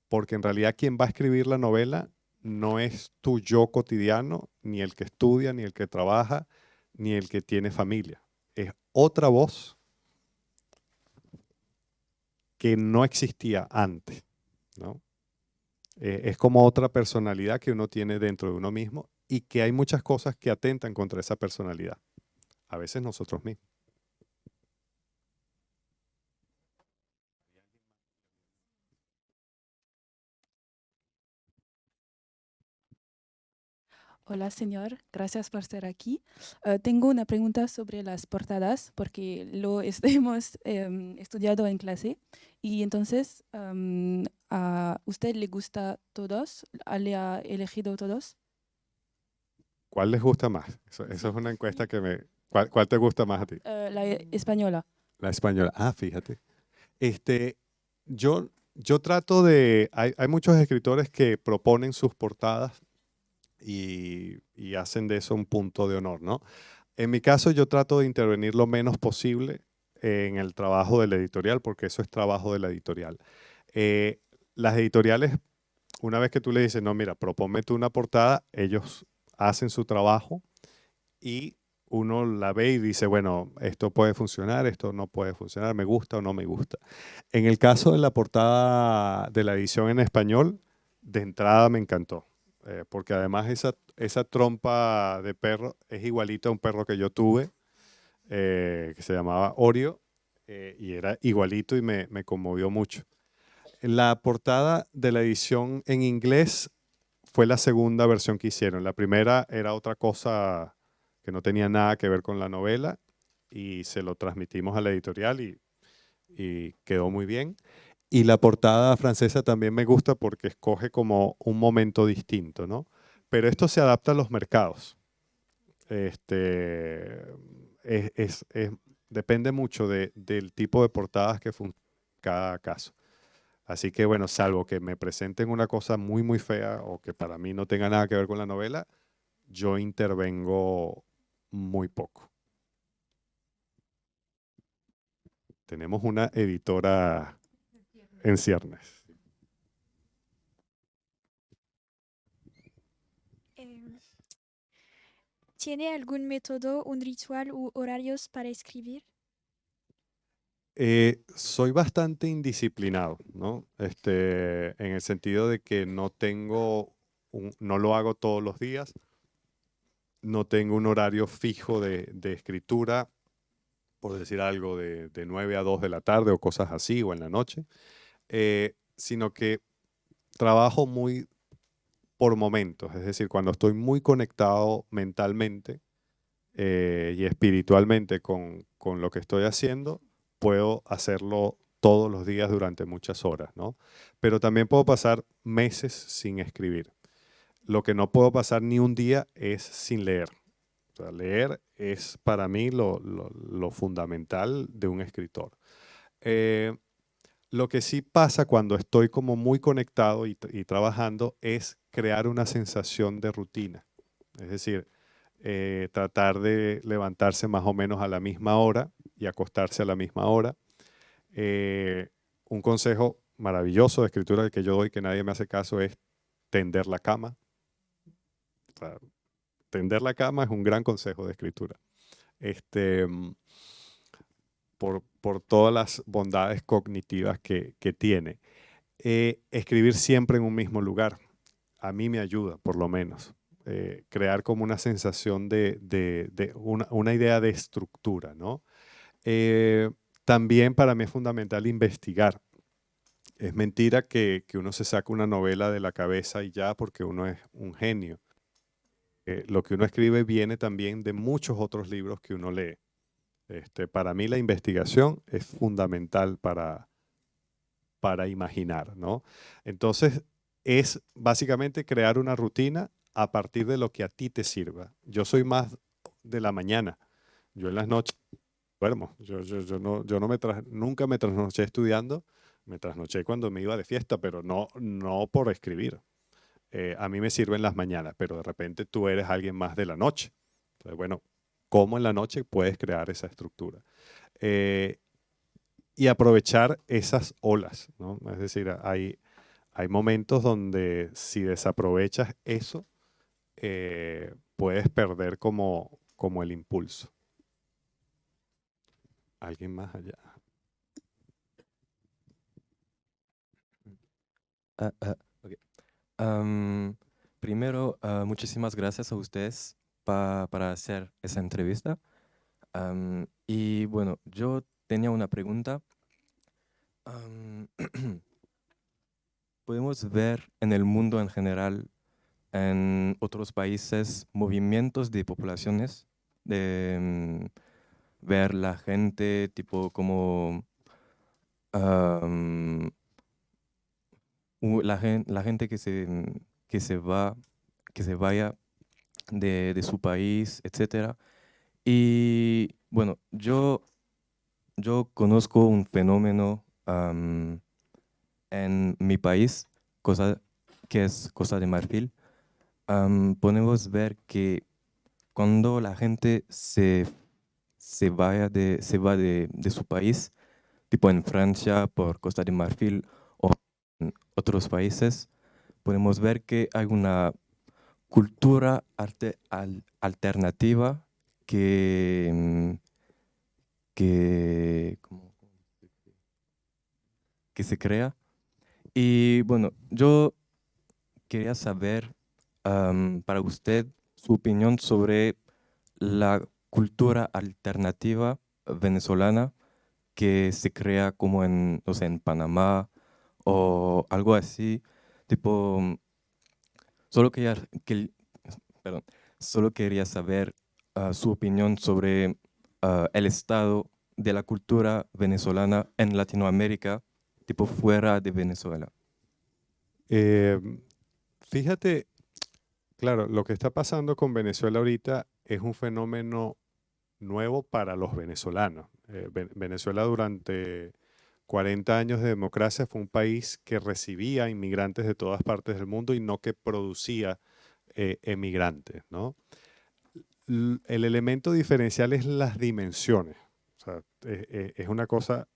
Speaker 5: Porque en realidad quien va a escribir la novela no es tu yo cotidiano, ni el que estudia, ni el que trabaja, ni el que tiene familia. Es otra voz que no existía antes, ¿no? Es como otra personalidad que uno tiene dentro de uno mismo y que hay muchas cosas que atentan contra esa personalidad. A veces nosotros mismos.
Speaker 8: Hola, señor. Gracias por estar aquí. Tengo una pregunta sobre las portadas, porque lo hemos estudiado en clase. Y entonces, ¿a usted le gusta todos? ¿Le ha elegido todos?
Speaker 5: ¿Cuál les gusta más? Eso es una encuesta que me... ¿Cuál te gusta más a ti?
Speaker 8: La española.
Speaker 5: La española. Ah, fíjate. Yo trato de... Hay muchos escritores que proponen sus portadas y hacen de eso un punto de honor, ¿no? En mi caso, yo trato de intervenir lo menos posible en el trabajo de la editorial, porque eso es trabajo de la editorial. Las editoriales, una vez que tú le dices, no, mira, propónme tú una portada, ellos hacen su trabajo y uno la ve y dice, bueno, esto puede funcionar, esto no puede funcionar, me gusta o no me gusta. En el caso de la portada de la edición en español, de entrada me encantó, porque además esa trompa de perro es igualita a un perro que yo tuve, que se llamaba Oreo, y era igualito y me conmovió mucho. La portada de la edición en inglés fue la segunda versión que hicieron. La primera era otra cosa que no tenía nada que ver con la novela y se lo transmitimos a la editorial y quedó muy bien. Y la portada francesa también me gusta porque escoge como un momento distinto, ¿no? Pero esto se adapta a los mercados. Depende mucho del tipo de portadas que funciona en cada caso. Así que bueno, salvo que me presenten una cosa muy, muy fea o que para mí no tenga nada que ver con la novela, yo intervengo muy poco. Tenemos una editora en ciernes.
Speaker 9: ¿Tiene algún método, un ritual u horarios para escribir?
Speaker 5: Soy bastante indisciplinado, ¿no? En el sentido de que no lo hago todos los días, no tengo un horario fijo de escritura, por decir algo, de 9 a 2 de la tarde o cosas así, o en la noche, sino que trabajo muy por momentos, es decir, cuando estoy muy conectado mentalmente y espiritualmente con lo que estoy haciendo, puedo hacerlo todos los días durante muchas horas, ¿no? Pero también puedo pasar meses sin escribir. Lo que no puedo pasar ni un día es sin leer. O sea, leer es para mí lo fundamental de un escritor. Lo que sí pasa cuando estoy como muy conectado y trabajando es crear una sensación de rutina. Es decir, tratar de levantarse más o menos a la misma hora y acostarse a la misma hora. Un consejo maravilloso de escritura que yo doy, que nadie me hace caso, es tender la cama. O sea, tender la cama es un gran consejo de escritura. Por todas las bondades cognitivas que tiene. Escribir siempre en un mismo lugar, a mí me ayuda, por lo menos. Crear como una sensación de una idea de estructura, ¿no? También para mí es fundamental investigar. Es mentira que uno se saca una novela de la cabeza y ya porque uno es un genio. Lo que uno escribe viene también de muchos otros libros que uno lee. Para mí la investigación es fundamental para imaginar, ¿no? Entonces, es básicamente crear una rutina a partir de lo que a ti te sirva. Yo soy más de la mañana. Yo en las noches duermo. Yo nunca me trasnoché estudiando. Me trasnoché cuando me iba de fiesta, pero no por escribir. A mí me sirven las mañanas, pero de repente tú eres alguien más de la noche. Entonces, bueno, ¿cómo en la noche puedes crear esa estructura? Y aprovechar esas olas, ¿no? Es decir, hay momentos donde si desaprovechas eso, puedes perder como el impulso. ¿Alguien más allá?
Speaker 10: Ok. Primero, muchísimas gracias a ustedes para hacer esa entrevista. Y bueno, yo tenía una pregunta. Podemos ver en el mundo en general, en otros países, movimientos de poblaciones, de ver la gente, tipo como la gente que se vaya de su país, etcétera. Y bueno, yo conozco un fenómeno en mi país, que es Costa de Marfil. Podemos ver que cuando la gente se va de su país, tipo en Francia, por Costa de Marfil o en otros países, podemos ver que hay una cultura alternativa que se crea. Y bueno, yo quería saber para usted su opinión sobre la cultura alternativa venezolana que se crea como en, no sé, en Panamá o algo así, tipo, solo quería, perdón, solo quería saber su opinión sobre el estado de la cultura venezolana en Latinoamérica, tipo fuera de Venezuela.
Speaker 5: Fíjate, claro, lo que está pasando con Venezuela ahorita es un fenómeno nuevo para los venezolanos. Venezuela durante 40 años de democracia fue un país que recibía inmigrantes de todas partes del mundo y no que producía emigrantes, ¿no? El elemento diferencial es las dimensiones. O sea, es una cosa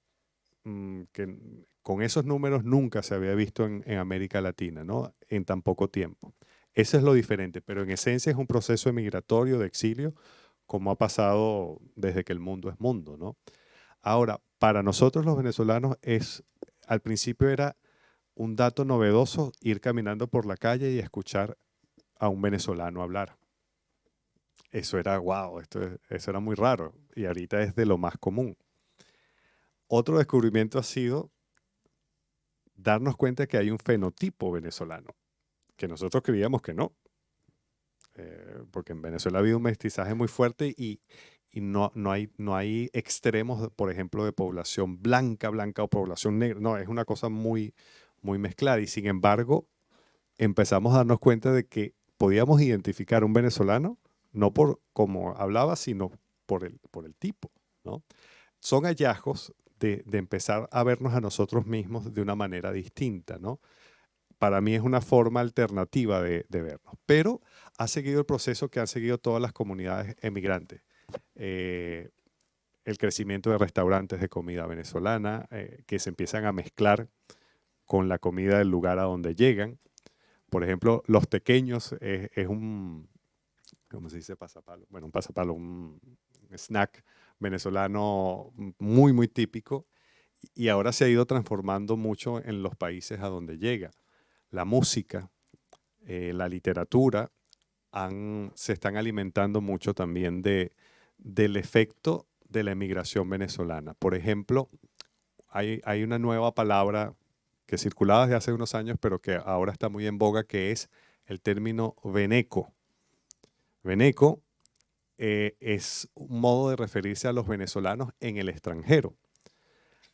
Speaker 5: que con esos números nunca se había visto en América Latina, ¿no? En tan poco tiempo. Eso es lo diferente, pero en esencia es un proceso migratorio de exilio, como ha pasado desde que el mundo es mundo, ¿no? Ahora, para nosotros los venezolanos al principio era un dato novedoso ir caminando por la calle y escuchar a un venezolano hablar. Eso era wow, eso era muy raro y ahorita es de lo más común. Otro descubrimiento ha sido darnos cuenta que hay un fenotipo venezolano, que nosotros creíamos que no. Porque en Venezuela ha habido un mestizaje muy fuerte y no hay extremos, por ejemplo, de población blanca o población negra. No, es una cosa muy, muy mezclada. Y sin embargo, empezamos a darnos cuenta de que podíamos identificar un venezolano no por cómo hablaba, sino por el tipo, ¿no? Son hallazgos de empezar a vernos a nosotros mismos de una manera distinta, ¿no? Para mí es una forma alternativa de vernos, pero ha seguido el proceso que han seguido todas las comunidades emigrantes. El crecimiento de restaurantes de comida venezolana que se empiezan a mezclar con la comida del lugar a donde llegan. Por ejemplo, los tequeños es un, ¿cómo se dice? Pasapalo. Bueno, un pasapalo, un snack venezolano muy, muy típico y ahora se ha ido transformando mucho en los países a donde llega. La música, la literatura se están alimentando mucho también del efecto de la emigración venezolana. Por ejemplo, hay una nueva palabra que circulaba desde hace unos años, pero que ahora está muy en boga, que es el término veneco. Veneco es un modo de referirse a los venezolanos en el extranjero.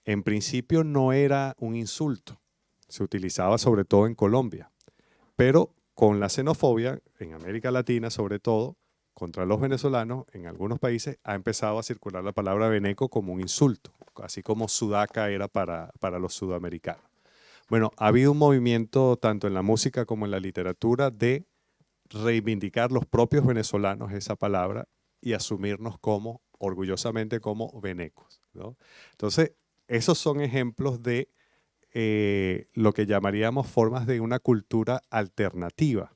Speaker 5: En principio no era un insulto, se utilizaba sobre todo en Colombia, pero con la xenofobia, en América Latina sobre todo, contra los venezolanos, en algunos países ha empezado a circular la palabra veneco como un insulto, así como sudaca era para los sudamericanos. Bueno, ha habido un movimiento tanto en la música como en la literatura de reivindicar los propios venezolanos esa palabra y asumirnos orgullosamente como venecos, ¿no? Entonces, esos son ejemplos de lo que llamaríamos formas de una cultura alternativa,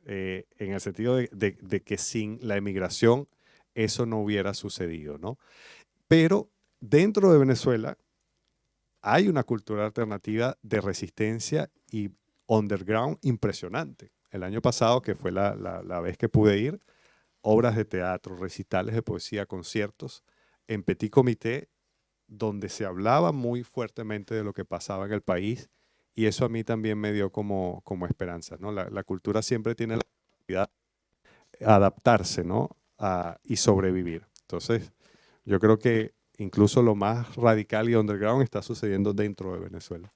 Speaker 5: en el sentido de que sin la emigración eso no hubiera sucedido, ¿no? Pero dentro de Venezuela hay una cultura alternativa de resistencia y underground impresionante. El año pasado, que fue la vez que pude ir, obras de teatro, recitales de poesía, conciertos, en petit comité, donde se hablaba muy fuertemente de lo que pasaba en el país, y eso a mí también me dio como esperanza, ¿no? La cultura siempre tiene la capacidad de adaptarse, ¿no? Y sobrevivir. Entonces, yo creo que incluso lo más radical y underground está sucediendo dentro de Venezuela.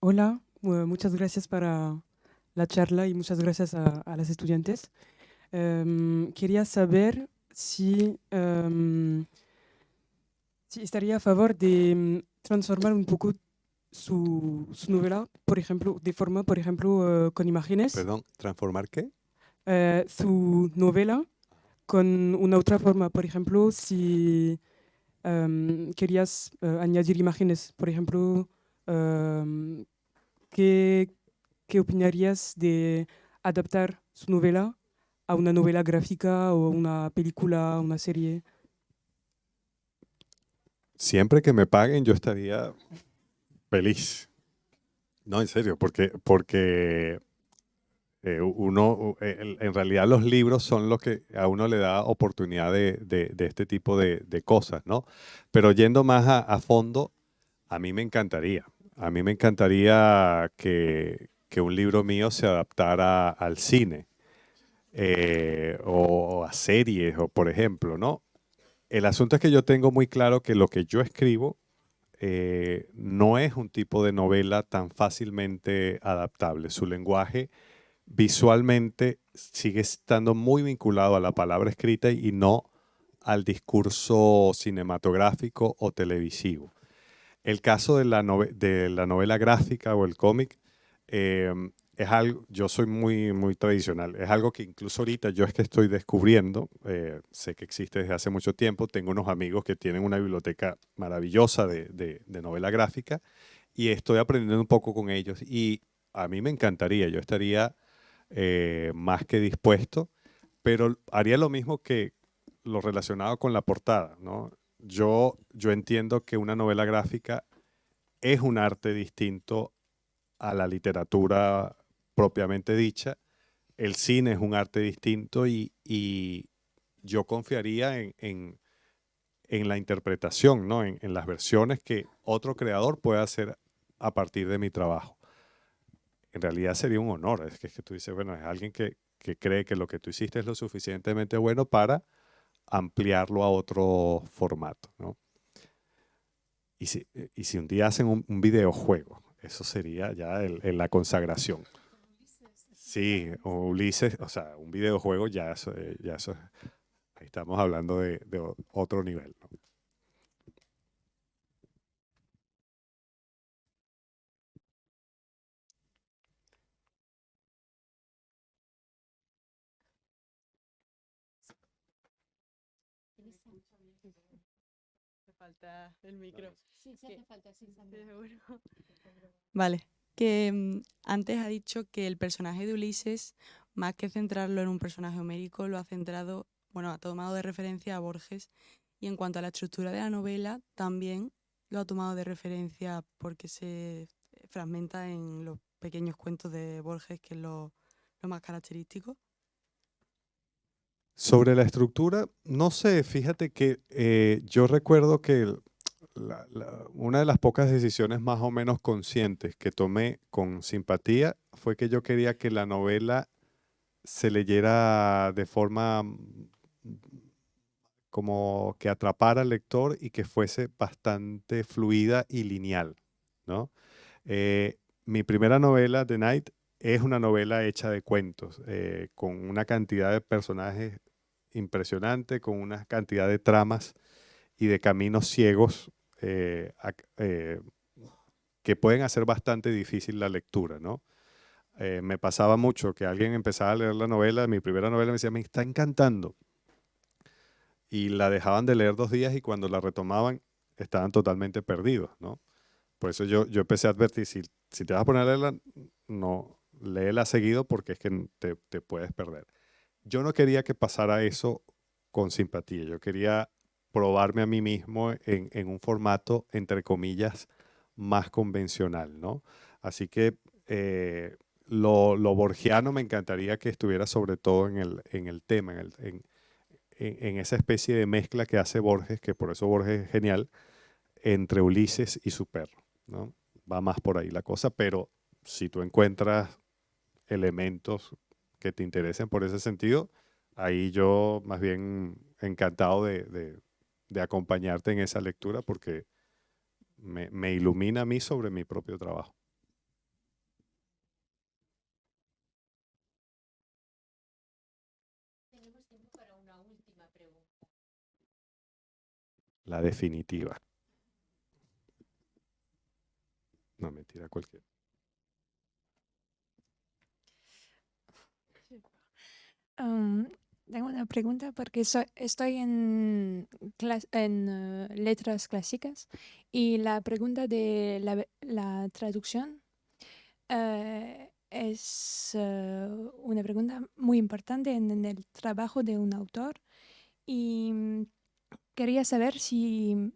Speaker 11: Hola, muchas gracias para la charla y muchas gracias a las estudiantes. Quería saber si estaría a favor de transformar un poco su novela, por ejemplo, de forma, por ejemplo, con imágenes.
Speaker 5: Perdón, ¿transformar qué?
Speaker 11: Su novela con una otra forma, por ejemplo, si querías añadir imágenes, por ejemplo, ¿qué opinarías de adaptar su novela a una novela gráfica o una película, una serie?
Speaker 5: Siempre que me paguen yo estaría feliz. No, en serio, porque en realidad los libros son los que a uno le da oportunidad de este tipo de cosas, ¿no? Pero yendo más a fondo, a mí me encantaría. A mí me encantaría que un libro mío se adaptara al cine o a series, o por ejemplo, ¿no? El asunto es que yo tengo muy claro que lo que yo escribo no es un tipo de novela tan fácilmente adaptable. Su lenguaje visualmente sigue estando muy vinculado a la palabra escrita y no al discurso cinematográfico o televisivo. El caso de la novela gráfica o el cómic es algo, yo soy muy, muy tradicional, es algo que incluso ahorita yo es que estoy descubriendo, sé que existe desde hace mucho tiempo, tengo unos amigos que tienen una biblioteca maravillosa de novela gráfica y estoy aprendiendo un poco con ellos y a mí me encantaría, yo estaría más que dispuesto, pero haría lo mismo que lo relacionado con la portada, ¿no? Yo entiendo que una novela gráfica es un arte distinto a la literatura propiamente dicha. El cine es un arte distinto y yo confiaría en en la interpretación, ¿no? En las versiones que otro creador puede hacer a partir de mi trabajo. En realidad sería un honor, es que tú dices, bueno, es alguien que cree que lo que tú hiciste es lo suficientemente bueno para ampliarlo a otro formato, ¿no? Y si un día hacen un videojuego, eso sería ya la consagración. Sí, o Ulises, o sea, un videojuego ya eso, ahí estamos hablando de otro nivel, ¿no?
Speaker 12: Hace falta el micro.
Speaker 13: Sí, sí hace falta, sí,
Speaker 12: seguro. Vale, que antes ha dicho que el personaje de Ulises, más que centrarlo en un personaje homérico, lo ha centrado, bueno, ha tomado de referencia a Borges, y en cuanto a la estructura de la novela, también lo ha tomado de referencia porque se fragmenta en los pequeños cuentos de Borges, que es lo más característico.
Speaker 5: Sobre la estructura, no sé, fíjate que yo recuerdo que una de las pocas decisiones más o menos conscientes que tomé con simpatía fue que yo quería que la novela se leyera de forma como que atrapara al lector y que fuese bastante fluida y lineal, ¿no? Mi primera novela, The Night, es una novela hecha de cuentos, con una cantidad de personajes impresionante, con una cantidad de tramas y de caminos ciegos que pueden hacer bastante difícil la lectura, ¿no? Me pasaba mucho que alguien empezaba a leer la novela, mi primera novela, me decía, me está encantando. Y la dejaban de leer 2 días y cuando la retomaban estaban totalmente perdidos, ¿no? Por eso yo empecé a advertir, si te vas a poner a leerla, no, léela seguido porque es que te puedes perder. Yo no quería que pasara eso con simpatía, yo quería probarme a mí mismo en un formato, entre comillas, más convencional, ¿no? Así que lo borgiano me encantaría que estuviera sobre todo en el tema, en esa especie de mezcla que hace Borges, que por eso Borges es genial, entre Ulises y su perro, ¿no? Va más por ahí la cosa, pero si tú encuentras elementos que te interesen por ese sentido, ahí yo más bien encantado de acompañarte en esa lectura porque me ilumina a mí sobre mi propio trabajo.
Speaker 13: Tenemos tiempo para una última pregunta.
Speaker 5: La definitiva. No, mentira, cualquiera.
Speaker 9: Tengo una pregunta porque estoy en letras clásicas y la pregunta de la traducción es una pregunta muy importante en el trabajo de un autor y quería saber si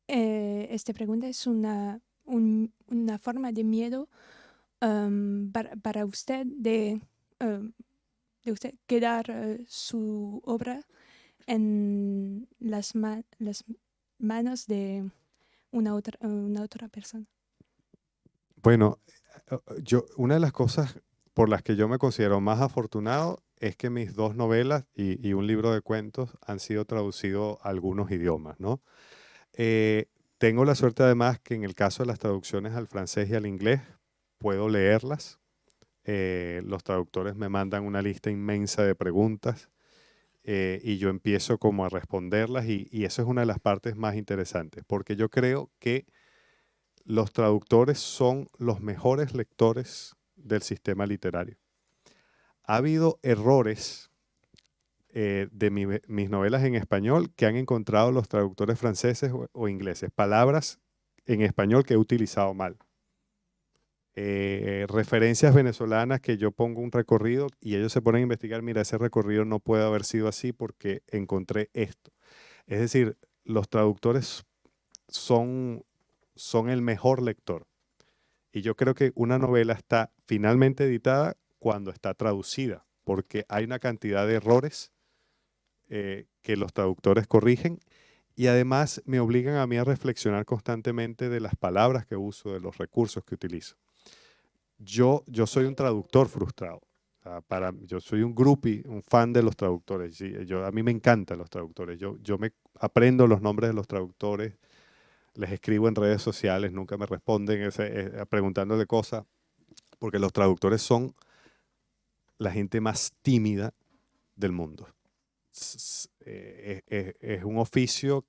Speaker 9: esta pregunta es una forma de miedo para usted de usted quedar su obra en las manos de una otra persona.
Speaker 5: Bueno, una de las cosas por las que yo me considero más afortunado es que mis 2 novelas y un libro de cuentos han sido traducidos a algunos idiomas, ¿no? Tengo la suerte además que en el caso de las traducciones al francés y al inglés, puedo leerlas. Los traductores me mandan una lista inmensa de preguntas y yo empiezo como a responderlas y eso es una de las partes más interesantes, porque yo creo que los traductores son los mejores lectores del sistema literario. Ha habido errores de mis novelas en español que han encontrado los traductores franceses o ingleses, palabras en español que he utilizado mal. Referencias venezolanas que yo pongo un recorrido y ellos se ponen a investigar, mira, ese recorrido no puede haber sido así porque encontré esto. Es decir, los traductores son el mejor lector. Y yo creo que una novela está finalmente editada cuando está traducida, porque hay una cantidad de errores que los traductores corrigen y además me obligan a mí a reflexionar constantemente de las palabras que uso, de los recursos que utilizo. Yo soy un traductor frustrado. Yo soy un groupie, un fan de los traductores. ¿Sí? A mí me encantan los traductores. Yo me aprendo los nombres de los traductores, les escribo en redes sociales, nunca me responden preguntándole cosas, porque los traductores son la gente más tímida del mundo. Es un oficio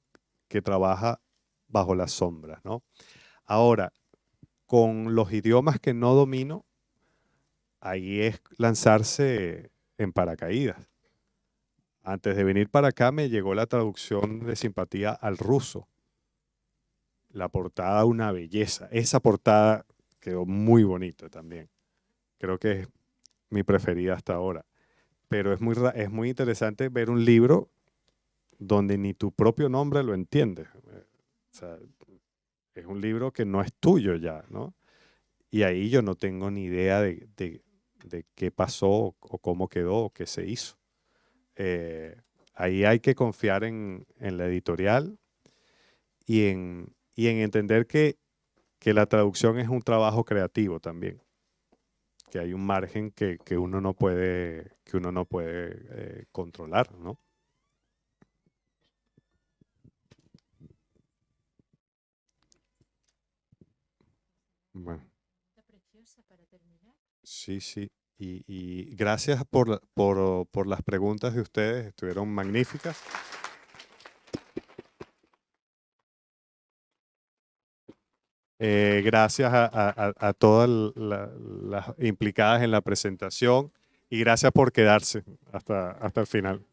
Speaker 5: que trabaja bajo las sombras, ¿no? Ahora, con los idiomas que no domino, ahí es lanzarse en paracaídas. Antes de venir para acá me llegó la traducción de Simpatía al ruso. La portada, una belleza. Esa portada quedó muy bonita también. Creo que es mi preferida hasta ahora. Pero es muy interesante ver un libro donde ni tu propio nombre lo entiendes. O sea, es un libro que no es tuyo ya, ¿no? Y ahí yo no tengo ni idea de qué pasó o cómo quedó o qué se hizo. Ahí hay que confiar en la editorial y en entender que la traducción es un trabajo creativo también, que hay un margen que uno no puede controlar, ¿no? Bueno. Sí, sí. Y gracias por las preguntas de ustedes, estuvieron magníficas. Gracias a todas las implicadas en la presentación y gracias por quedarse hasta el final.